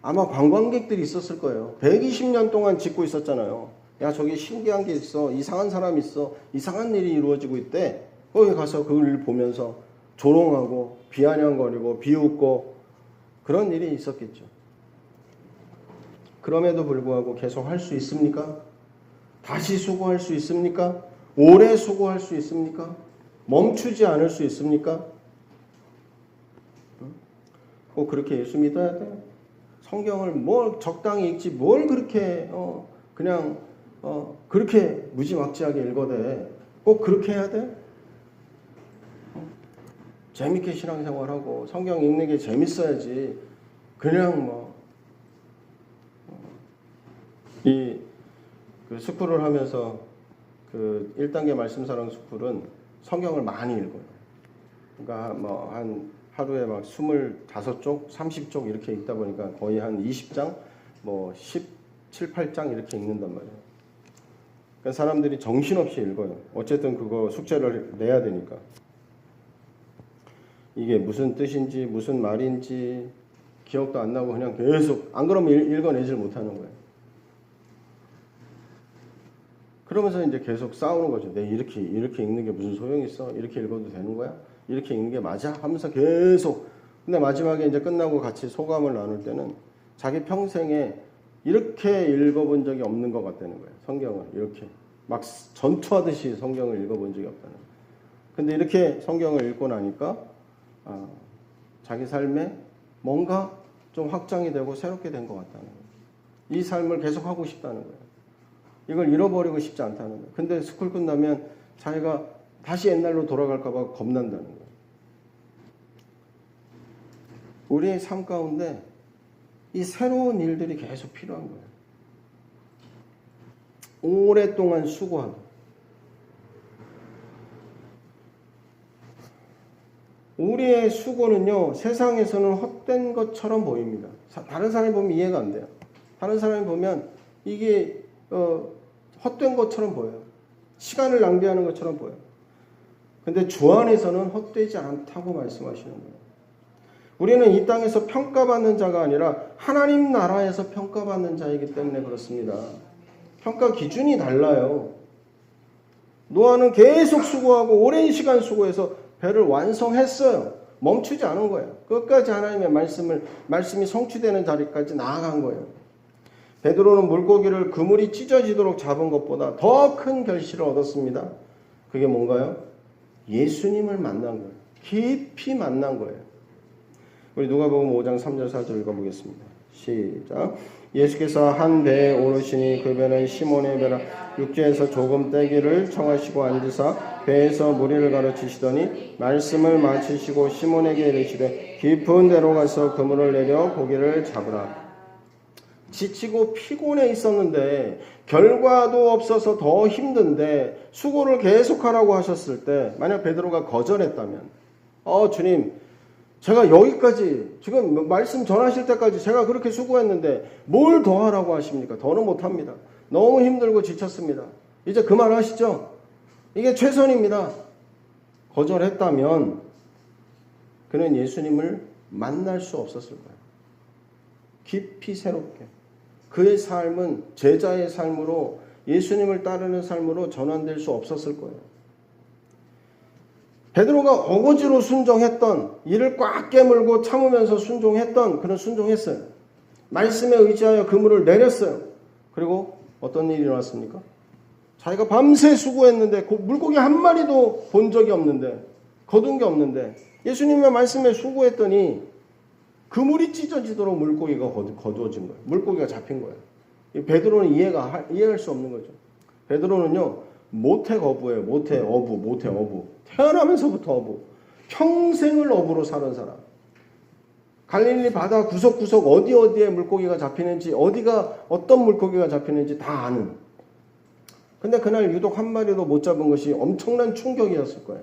아마 관광객들이 있었을 거예요. 120년 동안 짓고 있었잖아요. 야 저기 신기한 게 있어. 이상한 사람이 있어. 이상한 일이 이루어지고 있대. 거기 가서 그걸 보면서 조롱하고 비아냥거리고 비웃고 그런 일이 있었겠죠. 그럼에도 불구하고 계속 할 수 있습니까? 다시 수고할 수 있습니까? 오래 수고할 수 있습니까? 멈추지 않을 수 있습니까? 꼭 그렇게 예수 믿어야 돼? 성경을 뭘 적당히 읽지 뭘 그렇게 그냥 그렇게 무지막지하게 읽어대? 꼭 그렇게 해야 돼? 재밌게 신앙생활하고 성경 읽는 게 재밌어야지. 그냥 뭐 그 스쿨을 하면서 그 1단계 말씀사랑 스쿨은 성경을 많이 읽어요. 그러니까 뭐 한 하루에 막 25쪽, 30쪽 이렇게 읽다 보니까 거의 한 20장, 뭐 17, 8장 이렇게 읽는단 말이에요. 그러니까 사람들이 정신없이 읽어요. 어쨌든 그거 숙제를 내야 되니까. 이게 무슨 뜻인지 무슨 말인지 기억도 안 나고 그냥 계속 안 그러면 읽어내질 못하는 거예요. 그러면서 이제 계속 싸우는 거죠. 내 이렇게 읽는 게 무슨 소용이 있어? 이렇게 읽어도 되는 거야? 이렇게 읽는 게 맞아? 하면서 계속. 근데 마지막에 이제 끝나고 같이 소감을 나눌 때는 자기 평생에 이렇게 읽어본 적이 없는 것 같다는 거예요. 성경을 이렇게 막 전투하듯이 성경을 읽어본 적이 없다는 거예요. 근데 이렇게 성경을 읽고 나니까 자기 삶에 뭔가 좀 확장이 되고 새롭게 된 것 같다는 거예요. 이 삶을 계속 하고 싶다는 거예요. 이걸 잃어버리고 싶지 않다는 거예요. 근데 스쿨 끝나면 자기가 다시 옛날로 돌아갈까 봐 겁난다는 거예요. 우리의 삶 가운데 이 새로운 일들이 계속 필요한 거예요. 오랫동안 수고하고. 우리의 수고는요, 세상에서는 헛된 것처럼 보입니다. 다른 사람이 보면 이해가 안 돼요. 다른 사람이 보면 이게 헛된 것처럼 보여요. 시간을 낭비하는 것처럼 보여요. 근데 주 안에서는 헛되지 않다고 말씀하시는 거예요. 우리는 이 땅에서 평가받는 자가 아니라 하나님 나라에서 평가받는 자이기 때문에 그렇습니다. 평가 기준이 달라요. 노아는 계속 수고하고 오랜 시간 수고해서 배를 완성했어요. 멈추지 않은 거예요. 끝까지 하나님의 말씀이 성취되는 자리까지 나아간 거예요. 베드로는 물고기를 그물이 찢어지도록 잡은 것보다 더 큰 결실을 얻었습니다. 그게 뭔가요? 예수님을 만난 거예요. 깊이 만난 거예요. 우리 누가복음 5장 3절 4절 읽어보겠습니다. 시작. 예수께서 한 배에 오르시니 그 배는 시몬의 배라. 육지에서 조금 떼기를 청하시고 앉으사 배에서 무리를 가르치시더니 말씀을 마치시고 시몬에게 이르시되 깊은 데로 가서 그물을 내려 고기를 잡으라. 지치고 피곤해 있었는데 결과도 없어서 더 힘든데 수고를 계속하라고 하셨을 때 만약 베드로가 거절했다면 주님 제가 여기까지 지금 말씀 전하실 때까지 제가 그렇게 수고했는데 뭘 더 하라고 하십니까? 더는 못합니다. 너무 힘들고 지쳤습니다. 이제 그만하시죠. 이게 최선입니다. 거절했다면 그는 예수님을 만날 수 없었을 거예요. 깊이 새롭게. 그의 삶은 제자의 삶으로 예수님을 따르는 삶으로 전환될 수 없었을 거예요. 베드로가 어거지로 순종했던, 이를 꽉 깨물고 참으면서 순종했던, 그는 순종했어요. 말씀에 의지하여 그물을 내렸어요. 그리고 어떤 일이 일어났습니까? 자기가 밤새 수고했는데 물고기 한 마리도 본 적이 없는데, 거둔 게 없는데 예수님의 말씀에 수고했더니 그물이 찢어지도록 물고기가 거두어진 거예요. 물고기가 잡힌 거예요. 베드로는 이해할 수 없는 거죠. 베드로는요, 모태 거부예요. 모태 어부. 태어나면서부터 어부. 평생을 어부로 사는 사람. 갈릴리 바다 구석구석 어디에 물고기가 잡히는지, 어떤 물고기가 잡히는지 다 아는. 근데 그날 유독 한 마리도 못 잡은 것이 엄청난 충격이었을 거예요.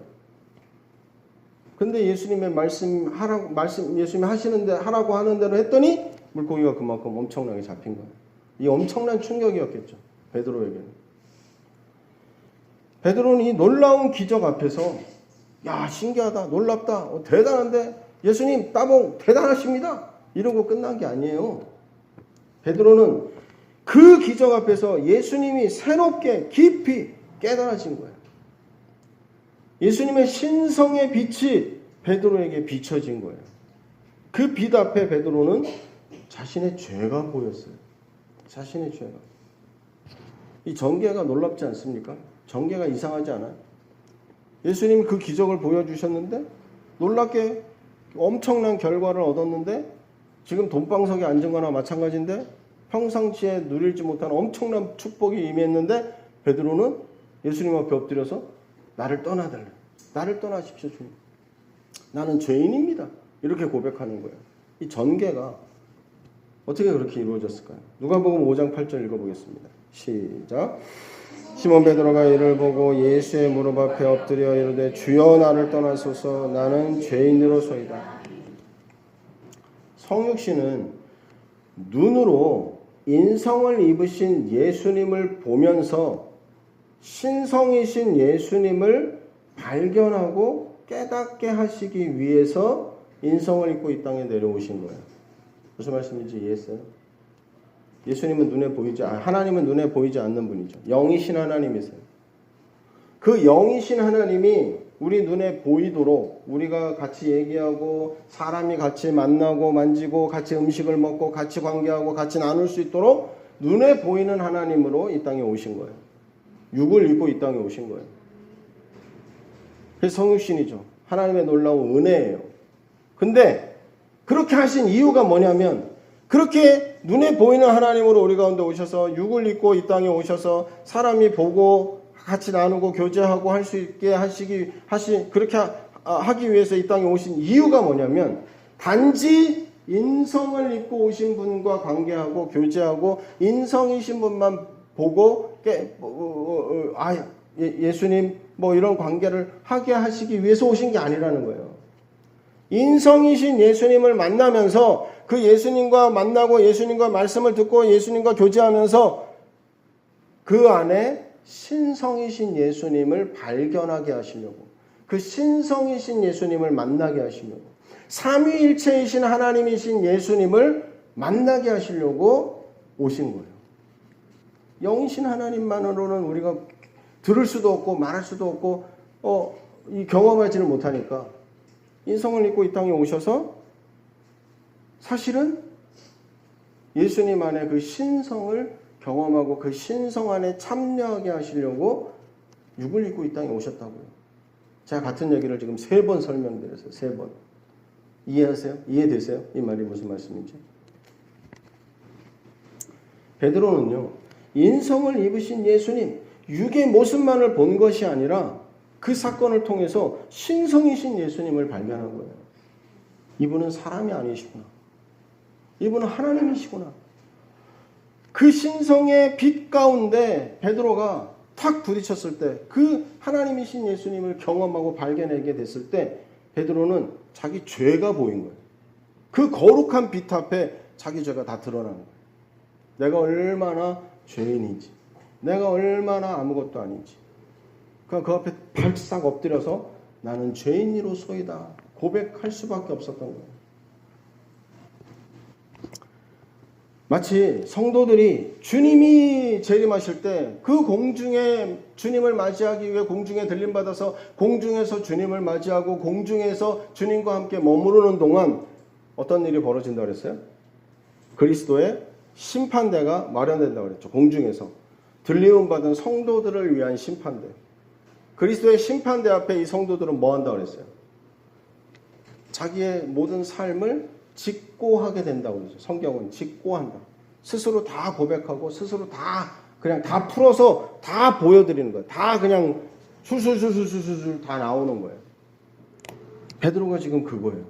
근데 예수님의 예수님이 하라고 하는 대로 했더니 물고기가 그만큼 엄청나게 잡힌 거예요. 이 엄청난 충격이었겠죠. 베드로에게는. 베드로는 이 놀라운 기적 앞에서 야, 신기하다, 놀랍다, 대단한데 예수님 따봉 대단하십니다. 이러고 끝난 게 아니에요. 베드로는 그 기적 앞에서 예수님이 새롭게 깊이 깨달아진 거예요. 예수님의 신성의 빛이 베드로에게 비춰진 거예요. 그 빛 앞에 베드로는 자신의 죄가 보였어요. 자신의 죄가. 이 전개가 놀랍지 않습니까? 전개가 이상하지 않아요? 예수님이 그 기적을 보여주셨는데 놀랍게 엄청난 결과를 얻었는데 지금 돈방석에 앉은 거나 마찬가지인데 평상시에 누릴지 못한 엄청난 축복이 임했는데 베드로는 예수님 앞에 엎드려서 나를 떠나달래. 나를 떠나십시오, 주님. 나는 죄인입니다. 이렇게 고백하는 거예요. 이 전개가 어떻게 그렇게 이루어졌을까요? 누가복음 5장 8절 읽어보겠습니다. 시작. 시몬 베드로가 이를 보고 예수의 무릎 앞에 엎드려 이르되 주여 나를 떠나소서 나는 죄인으로소이다. 성육신은 눈으로 인성을 입으신 예수님을 보면서 신성이신 예수님을 발견하고 깨닫게 하시기 위해서 인성을 입고 이 땅에 내려오신 거예요. 무슨 말씀인지 이해했어요? 하나님은 눈에 보이지 않는 분이죠. 영이신 하나님이세요. 그 영이신 하나님이 우리 눈에 보이도록 우리가 같이 얘기하고 사람이 같이 만나고 만지고 같이 음식을 먹고 같이 관계하고 같이 나눌 수 있도록 눈에 보이는 하나님으로 이 땅에 오신 거예요. 육을 입고 이 땅에 오신 거예요. 그게 성육신이죠. 하나님의 놀라운 은혜예요. 근데 그렇게 하신 이유가 뭐냐면 그렇게 눈에 보이는 하나님으로 우리 가운데 오셔서 육을 입고 이 땅에 오셔서 사람이 보고 같이 나누고 교제하고 할 수 있게 그렇게 하기 위해서 이 땅에 오신 이유가 뭐냐면 단지 인성을 입고 오신 분과 관계하고 교제하고 인성이신 분만 보고 예수님 뭐 이런 관계를 하게 하시기 위해서 오신 게 아니라는 거예요. 인성이신 예수님을 만나면서 그 예수님과 만나고 예수님과 말씀을 듣고 예수님과 교제하면서 그 안에 신성이신 예수님을 발견하게 하시려고, 그 신성이신 예수님을 만나게 하시려고, 삼위일체이신 하나님이신 예수님을 만나게 하시려고 오신 거예요. 영이신 하나님만으로는 우리가 들을 수도 없고 말할 수도 없고 경험하지를 못하니까 인성을 입고 이 땅에 오셔서 사실은 예수님 안에 그 신성을 경험하고 그 신성 안에 참여하게 하시려고 육을 입고 이 땅에 오셨다고요. 제가 같은 얘기를 지금 3번 설명드렸어요. 3번. 이해하세요? 이해되세요? 이 말이 무슨 말씀인지. 베드로는요, 인성을 입으신 예수님, 육의 모습만을 본 것이 아니라 그 사건을 통해서 신성이신 예수님을 발견한 거예요. 이분은 사람이 아니시구나. 이분은 하나님이시구나. 그 신성의 빛 가운데 베드로가 탁 부딪혔을 때, 그 하나님이신 예수님을 경험하고 발견하게 됐을 때 베드로는 자기 죄가 보인 거예요. 그 거룩한 빛 앞에 자기 죄가 다 드러나는 거예요. 내가 얼마나 죄인인지, 내가 얼마나 아무것도 아닌지. 그 앞에 발싹 엎드려서 나는 죄인이로소이다 고백할 수밖에 없었던 거예요. 마치 성도들이 주님이 재림하실 때 그 공중에 주님을 맞이하기 위해 공중에 들림받아서 공중에서 주님을 맞이하고 공중에서 주님과 함께 머무르는 동안 어떤 일이 벌어진다고 그랬어요? 그리스도의 심판대가 마련된다고 그랬죠. 공중에서 들림을 받은 성도들을 위한 심판대. 그리스도의 심판대 앞에 이 성도들은 뭐 한다고 그랬어요? 자기의 모든 삶을 직고하게 된다고 그러죠. 성경은 직고한다. 스스로 다 고백하고 스스로 다 그냥 다 풀어서 다 보여드리는 거예요. 다 그냥 술술술술술술 다 나오는 거예요. 베드로가 지금 그거예요.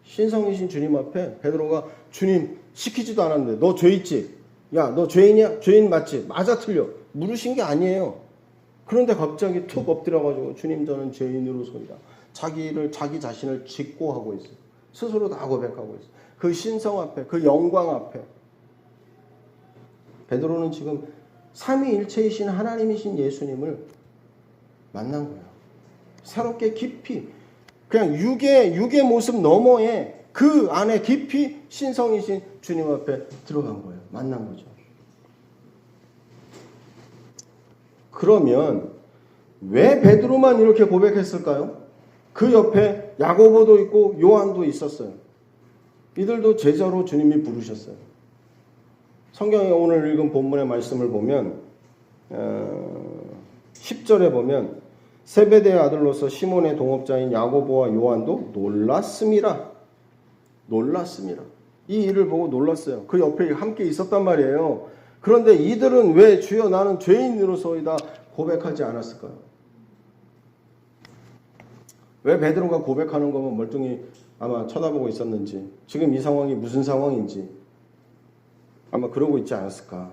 신성이신 주님 앞에 베드로가 주님 시키지도 않았는데 너 죄 있지? 야, 너 죄인이야? 죄인 맞지? 맞아 틀려? 물으신 게 아니에요. 그런데 갑자기 툭 엎드려가지고 주님 저는 죄인으로소이다. 자기 자신을 직고하고 있어요. 스스로 다 고백하고 있어요. 그 신성 앞에, 그 영광 앞에. 베드로는 지금 삼위일체이신 하나님이신 예수님을 만난 거예요. 새롭게 깊이, 그냥 육의 모습 너머에 그 안에 깊이 신성이신 주님 앞에 들어간 거예요. 만난 거죠. 그러면 왜 베드로만 이렇게 고백했을까요? 그 옆에 야고보도 있고 요한도 있었어요. 이들도 제자로 주님이 부르셨어요. 성경에 오늘 읽은 본문의 말씀을 보면 10절에 보면 세베대의 아들로서 시몬의 동업자인 야고보와 요한도 놀랐습니다. 이 일을 보고 놀랐어요. 그 옆에 함께 있었단 말이에요. 그런데 이들은 왜 주여 나는 죄인으로소이다 고백하지 않았을까요? 왜 베드로가 고백하는 거면 멀뚱히 아마 쳐다보고 있었는지, 지금 이 상황이 무슨 상황인지 아마 그러고 있지 않았을까.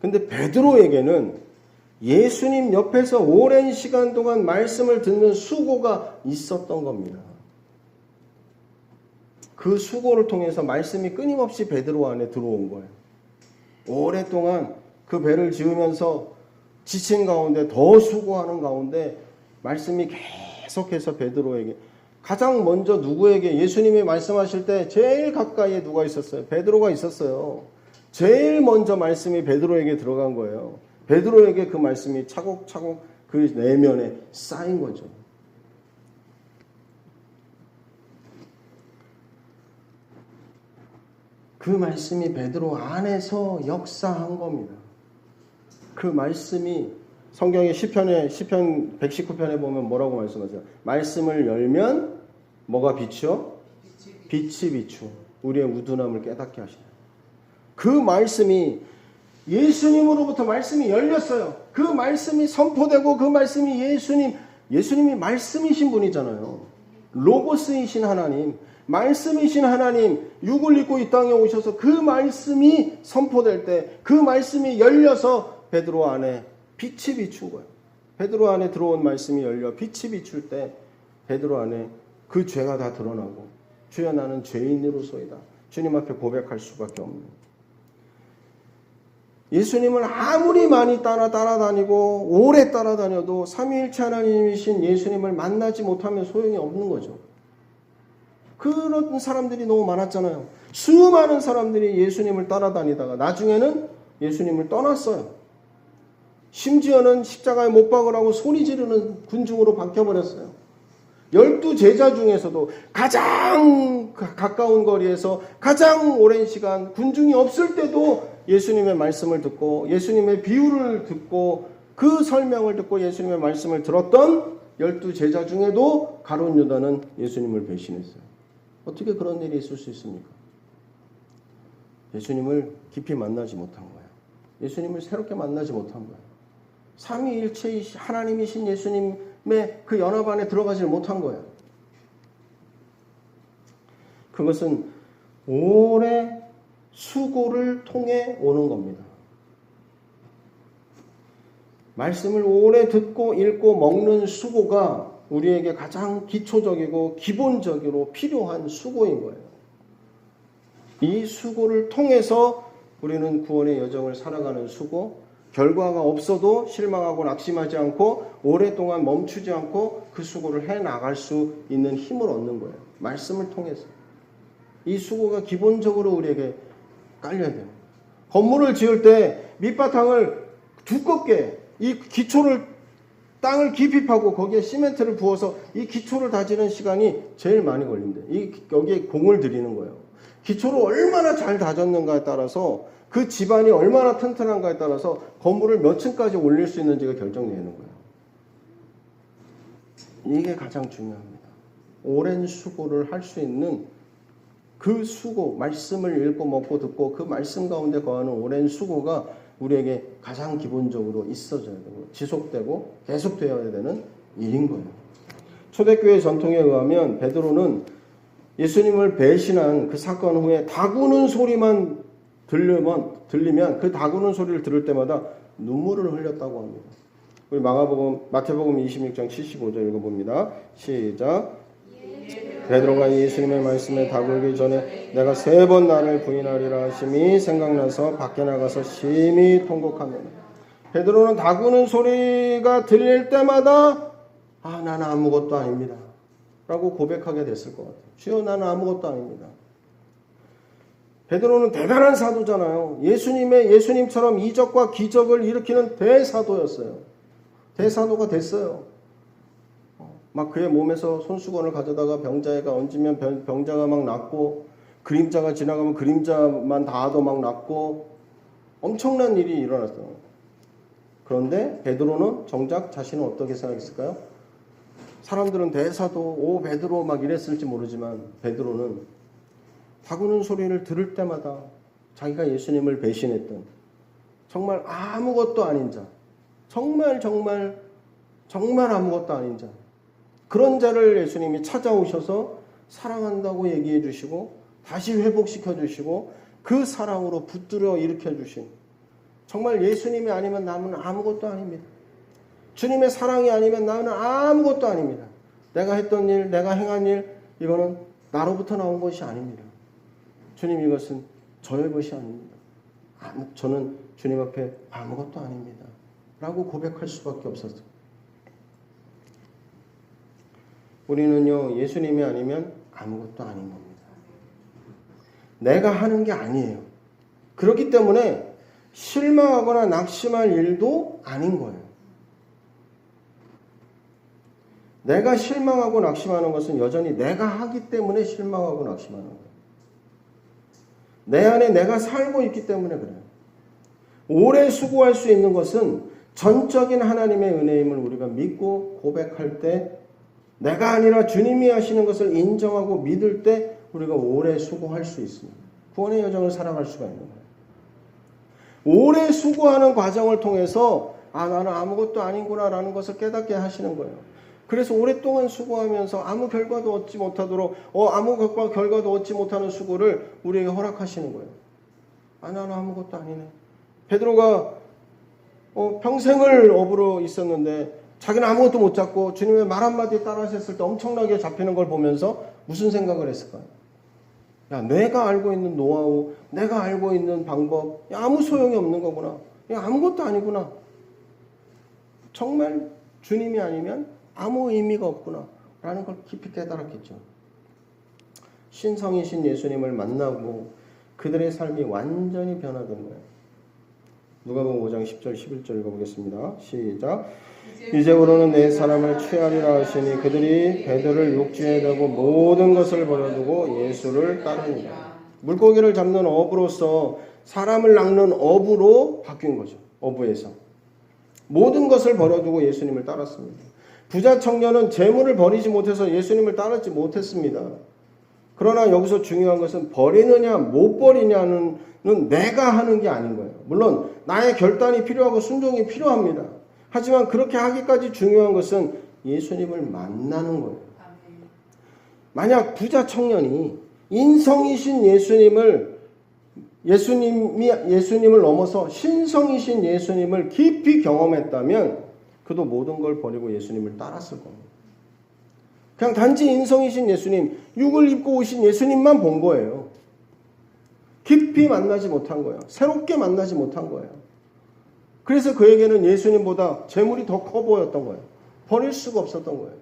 근데 베드로에게는 예수님 옆에서 오랜 시간 동안 말씀을 듣는 수고가 있었던 겁니다. 그 수고를 통해서 말씀이 끊임없이 베드로 안에 들어온 거예요. 오랫동안 그 배를 지으면서 지친 가운데 더 수고하는 가운데 말씀이 계속해서 베드로에게, 가장 먼저 누구에게, 예수님이 말씀하실 때 제일 가까이에 누가 있었어요? 베드로가 있었어요. 제일 먼저 말씀이 베드로에게 들어간 거예요. 베드로에게 그 말씀이 차곡차곡 그 내면에 쌓인 거죠. 그 말씀이 베드로 안에서 역사한 겁니다. 그 말씀이 성경의 시편 119편에 보면 뭐라고 말씀하세요? 말씀을 열면 뭐가 비추어? 빛이 비추어 우리의 우둔함을 깨닫게 하시네. 그 말씀이 예수님으로부터 말씀이 열렸어요. 그 말씀이 선포되고 그 말씀이 예수님이 말씀이신 분이잖아요. 로고스이신 하나님, 말씀이신 하나님, 육을 입고 이 땅에 오셔서 그 말씀이 선포될 때 그 말씀이 열려서 베드로 안에 빛이 비춘 거예요. 베드로 안에 들어온 말씀이 열려 빛이 비출 때 베드로 안에 그 죄가 다 드러나고 주여 나는 죄인으로소이다. 주님 앞에 고백할 수밖에 없는. 예수님을 아무리 많이 따라다니고 오래 따라다녀도 삼위일체 하나님이신 예수님을 만나지 못하면 소용이 없는 거죠. 그런 사람들이 너무 많았잖아요. 수많은 사람들이 예수님을 따라다니다가 나중에는 예수님을 떠났어요. 심지어는 십자가에 못 박으라고 소리 지르는 군중으로 바뀌어버렸어요. 12제자 중에서도 가장 가까운 거리에서 가장 오랜 시간 군중이 없을 때도 예수님의 말씀을 듣고 예수님의 비유를 듣고 그 설명을 듣고 예수님의 말씀을 들었던 12제자 중에도 가룟 유다는 예수님을 배신했어요. 어떻게 그런 일이 있을 수 있습니까? 예수님을 깊이 만나지 못한 거예요. 예수님을 새롭게 만나지 못한 거예요. 삼위일체이신 하나님이신 예수님의 그 연합 안에 들어가지 못한 거예요. 그것은 오래 수고를 통해 오는 겁니다. 말씀을 오래 듣고 읽고 먹는 수고가 우리에게 가장 기초적이고 기본적으로 필요한 수고인 거예요. 이 수고를 통해서 우리는 구원의 여정을 살아가는 수고, 결과가 없어도 실망하고 낙심하지 않고 오랫동안 멈추지 않고 그 수고를 해나갈 수 있는 힘을 얻는 거예요. 말씀을 통해서. 이 수고가 기본적으로 우리에게 깔려야 돼요. 건물을 지을 때 밑바탕을 두껍게 이 기초를 땅을 깊이 파고 거기에 시멘트를 부어서 이 기초를 다지는 시간이 제일 많이 걸린대요. 여기에 공을 들이는 거예요. 기초를 얼마나 잘 다졌는가에 따라서 그 집안이 얼마나 튼튼한가에 따라서 건물을 몇 층까지 올릴 수 있는지가 결정되는 거예요. 이게 가장 중요합니다. 오랜 수고를 할 수 있는 그 수고, 말씀을 읽고 먹고 듣고 그 말씀 가운데 거하는 오랜 수고가 우리에게 가장 기본적으로 있어져야 되고 지속되고 계속되어야 되는 일인 거예요. 초대교회 전통에 의하면 베드로는 예수님을 배신한 그 사건 후에 다구는 소리만 들리면 그 다구는 소리를 들을 때마다 눈물을 흘렸다고 합니다. 우리 마태복음 26장 75절 읽어봅니다. 시작. 베드로가 예수님의 말씀에 다굴기 전에 내가 3번 나를 부인하리라 하심이 생각나서 밖에 나가서 심히 통곡하며. 베드로는 다구는 소리가 들릴 때마다 나는 아무것도 아닙니다 라고 고백하게 됐을 것 같아요. 주여 나는 아무것도 아닙니다. 베드로는 대단한 사도잖아요. 예수님처럼 이적과 기적을 일으키는 대사도였어요. 대사도가 됐어요. 막 그의 몸에서 손수건을 가져다가 병자에게 얹으면 병자가 막 낫고, 그림자가 지나가면 그림자만 닿아도 막 낫고, 엄청난 일이 일어났어요. 그런데 베드로는 정작 자신은 어떻게 생각했을까요? 사람들은 대사도 오 베드로 막 이랬을지 모르지만 베드로는 다구는 소리를 들을 때마다 자기가 예수님을 배신했던 정말 아무것도 아닌 자, 정말 아무것도 아닌 자, 그런 자를 예수님이 찾아오셔서 사랑한다고 얘기해 주시고 다시 회복시켜 주시고 그 사랑으로 붙들어 일으켜 주신, 정말 예수님이 아니면 나는 아무것도 아닙니다. 주님의 사랑이 아니면 나는 아무것도 아닙니다. 내가 했던 일, 내가 행한 일, 이거는 나로부터 나온 것이 아닙니다. 주님, 이것은 저의 것이 아닙니다. 저는 주님 앞에 아무것도 아닙니다 라고 고백할 수밖에 없었어요. 우리는요, 예수님이 아니면 아무것도 아닌 겁니다. 내가 하는 게 아니에요. 그렇기 때문에 실망하거나 낙심할 일도 아닌 거예요. 내가 실망하고 낙심하는 것은 여전히 내가 하기 때문에 실망하고 낙심하는 거예요. 내 안에 내가 살고 있기 때문에 그래요. 오래 수고할 수 있는 것은 전적인 하나님의 은혜임을 우리가 믿고 고백할 때, 내가 아니라 주님이 하시는 것을 인정하고 믿을 때 우리가 오래 수고할 수 있습니다. 구원의 여정을 살아갈 수가 있는 거예요. 오래 수고하는 과정을 통해서 나는 아무것도 아닌구나 라는 것을 깨닫게 하시는 거예요. 그래서 오랫동안 수고하면서 아무 결과도 얻지 못하도록 아무 결과도 얻지 못하는 수고를 우리에게 허락하시는 거예요. 나는 아무것도 아니네. 베드로가 평생을 어부로 있었는데 자기는 아무것도 못 잡고 주님의 말 한마디에 따라했을 때 엄청나게 잡히는 걸 보면서 무슨 생각을 했을까요? 야, 내가 알고 있는 노하우, 내가 알고 있는 방법, 아무 소용이 없는 거구나. 아무것도 아니구나. 정말 주님이 아니면 아무 의미가 없구나 라는 걸 깊이 깨달았겠죠. 신성이신 예수님을 만나고 그들의 삶이 완전히 변화된 거예요. 누가복음 5장 10절 11절 읽어보겠습니다. 시작. 이제부로는 내 사람을 취하리라 하시니 그들이 베드로를 육지에 대고 모든 것을 버려두고 예수를 따르니라. 물고기를 잡는 어부로서 사람을 낚는 어부로 바뀐 거죠. 어부에서 모든 것을 버려두고 예수님을 따랐습니다. 부자 청년은 재물을 버리지 못해서 예수님을 따르지 못했습니다. 그러나 여기서 중요한 것은 버리느냐 못 버리냐는 내가 하는 게 아닌 거예요. 물론 나의 결단이 필요하고 순종이 필요합니다. 하지만 그렇게 하기까지 중요한 것은 예수님을 만나는 거예요. 만약 부자 청년이 인성이신 예수님을 넘어서 신성이신 예수님을 깊이 경험했다면 그도 모든 걸 버리고 예수님을 따랐을 겁니다. 그냥 단지 인성이신 예수님, 육을 입고 오신 예수님만 본 거예요. 깊이 만나지 못한 거예요. 새롭게 만나지 못한 거예요. 그래서 그에게는 예수님보다 재물이 더 커 보였던 거예요. 버릴 수가 없었던 거예요.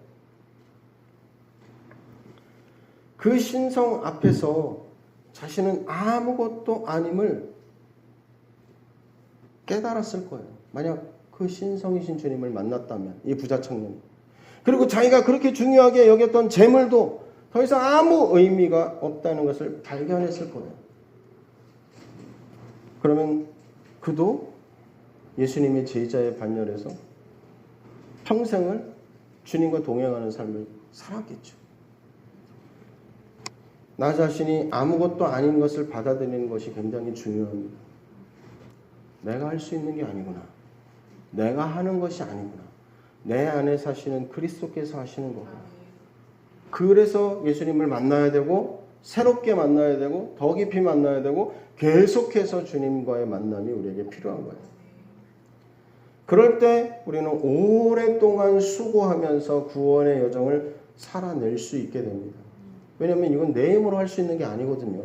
그 신성 앞에서 자신은 아무것도 아님을 깨달았을 거예요. 만약 그 신성이신 주님을 만났다면, 이 부자 청년이. 그리고 자기가 그렇게 중요하게 여겼던 재물도 더 이상 아무 의미가 없다는 것을 발견했을 거예요. 그러면 그도 예수님의 제자의 반열에서 평생을 주님과 동행하는 삶을 살았겠죠. 나 자신이 아무것도 아닌 것을 받아들이는 것이 굉장히 중요합니다. 내가 할 수 있는 게 아니구나. 내가 하는 것이 아니구나. 내 안에 사시는 그리스도께서 하시는 거구나. 그래서 예수님을 만나야 되고 새롭게 만나야 되고 더 깊이 만나야 되고 계속해서 주님과의 만남이 우리에게 필요한 거예요. 그럴 때 우리는 오랫동안 수고하면서 구원의 여정을 살아낼 수 있게 됩니다. 왜냐하면 이건 내 힘으로 할 수 있는 게 아니거든요.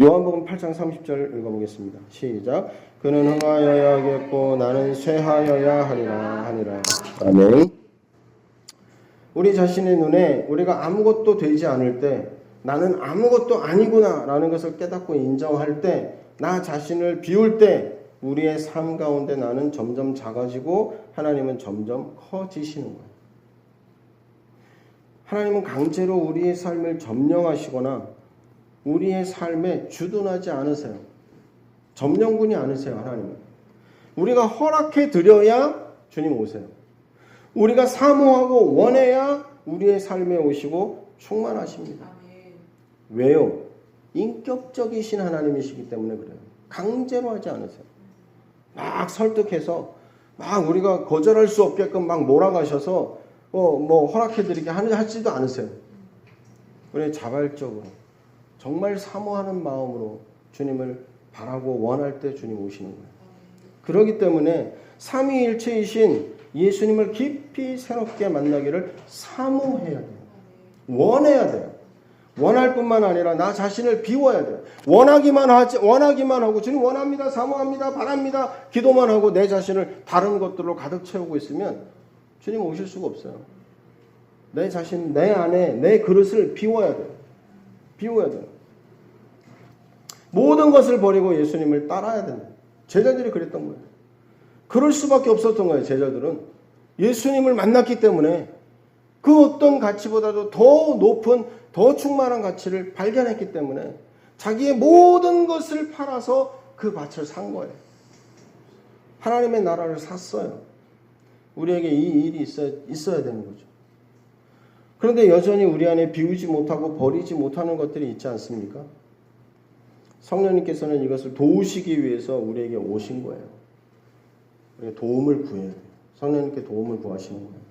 요한복음 8장 30절 읽어보겠습니다. 시작. 그는 흥하여야 하겠고 나는 쇠하여야 하니라. 아멘. 우리 자신의 눈에 우리가 아무것도 되지 않을 때 나는 아무것도 아니구나 라는 것을 깨닫고 인정할 때, 나 자신을 비울 때 우리의 삶 가운데 나는 점점 작아지고 하나님은 점점 커지시는 거예요. 하나님은 강제로 우리의 삶을 점령하시거나 우리의 삶에 주둔하지 않으세요. 점령군이 아니세요. 하나님은. 우리가 허락해 드려야 주님 오세요. 우리가 사모하고 원해야 우리의 삶에 오시고 충만하십니다. 왜요? 인격적이신 하나님이시기 때문에 그래요. 강제로 하지 않으세요. 막 설득해서 막 우리가 거절할 수 없게끔 막 몰아가셔서 허락해드리게 하지도 않으세요. 우리 자발적으로 정말 사모하는 마음으로 주님을 바라고 원할 때 주님 오시는 거예요. 그렇기 때문에 삼위일체이신 예수님을 깊이 새롭게 만나기를 사모해야 돼요. 원해야 돼요. 원할 뿐만 아니라 나 자신을 비워야 돼요. 원하기만 하고 주님 원합니다, 사모합니다, 바랍니다, 기도만 하고 내 자신을 다른 것들로 가득 채우고 있으면 주님 오실 수가 없어요. 내 자신, 내 안에 내 그릇을 비워야 돼요. 비워야 돼요. 모든 것을 버리고 예수님을 따라야 된다. 제자들이 그랬던 거예요. 그럴 수밖에 없었던 거예요. 제자들은 예수님을 만났기 때문에 그 어떤 가치보다도 더 높은, 더 충만한 가치를 발견했기 때문에 자기의 모든 것을 팔아서 그 밭을 산 거예요. 하나님의 나라를 샀어요. 우리에게 이 일이 있어야 되는 거죠. 그런데 여전히 우리 안에 비우지 못하고 버리지 못하는 것들이 있지 않습니까? 성령님께서는 이것을 도우시기 위해서 우리에게 오신 거예요. 우리가 도움을 구해야 돼요. 성령님께 도움을 구하시는 거예요.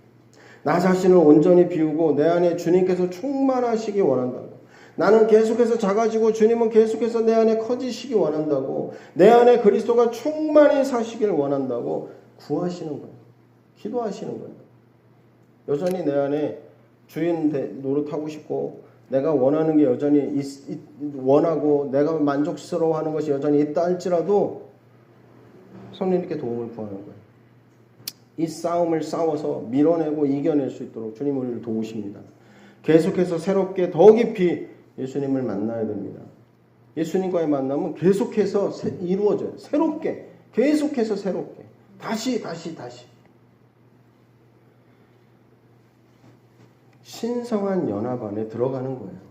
나 자신을 온전히 비우고 내 안에 주님께서 충만하시기 원한다고. 나는 계속해서 작아지고 주님은 계속해서 내 안에 커지시기 원한다고. 내 안에 그리스도가 충만히 사시기를 원한다고 구하시는 거예요. 기도하시는 거예요. 여전히 내 안에 주인 노릇하고 싶고 내가 원하는 게 여전히 원하고 내가 만족스러워하는 것이 여전히 있다 할지라도 성령님께 도움을 구하는 거예요. 이 싸움을 싸워서 밀어내고 이겨낼 수 있도록 주님 우리를 도우십니다. 계속해서 새롭게 더 깊이 예수님을 만나야 됩니다. 예수님과의 만남은 계속해서 이루어져요. 새롭게, 계속해서 새롭게. 다시. 신성한 연합 안에 들어가는 거예요.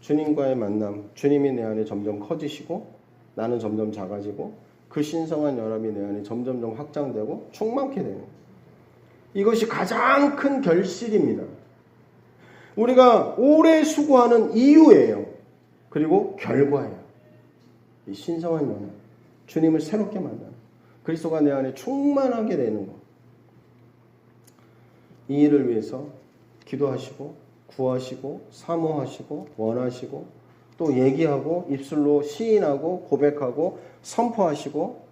주님과의 만남, 주님이 내 안에 점점 커지시고 나는 점점 작아지고 그 신성한 연합이 내 안에 점점점 확장되고 충만케 되는 거예요. 이것이 가장 큰 결실입니다. 우리가 오래 수고하는 이유예요. 그리고 결과예요. 이 신성한 연합, 주님을 새롭게 만나는, 그리스도가 내 안에 충만하게 되는 것. 이 일을 위해서 기도하시고 구하시고 사모하시고 원하시고 또 얘기하고 입술로 시인하고 고백하고 선포하시고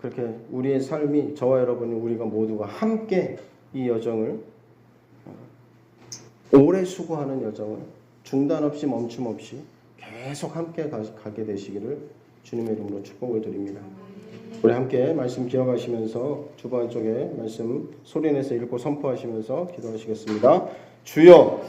그렇게 우리의 삶이 저와 여러분이 우리가 모두가 함께 이 여정을 오래 수고하는 여정을 중단 없이 멈춤 없이 계속 함께 가게 되시기를 주님의 이름으로 축복을 드립니다. 우리 함께 말씀 기억하시면서 주보 쪽에 말씀 소리내서 읽고 선포하시면서 기도하시겠습니다. 주여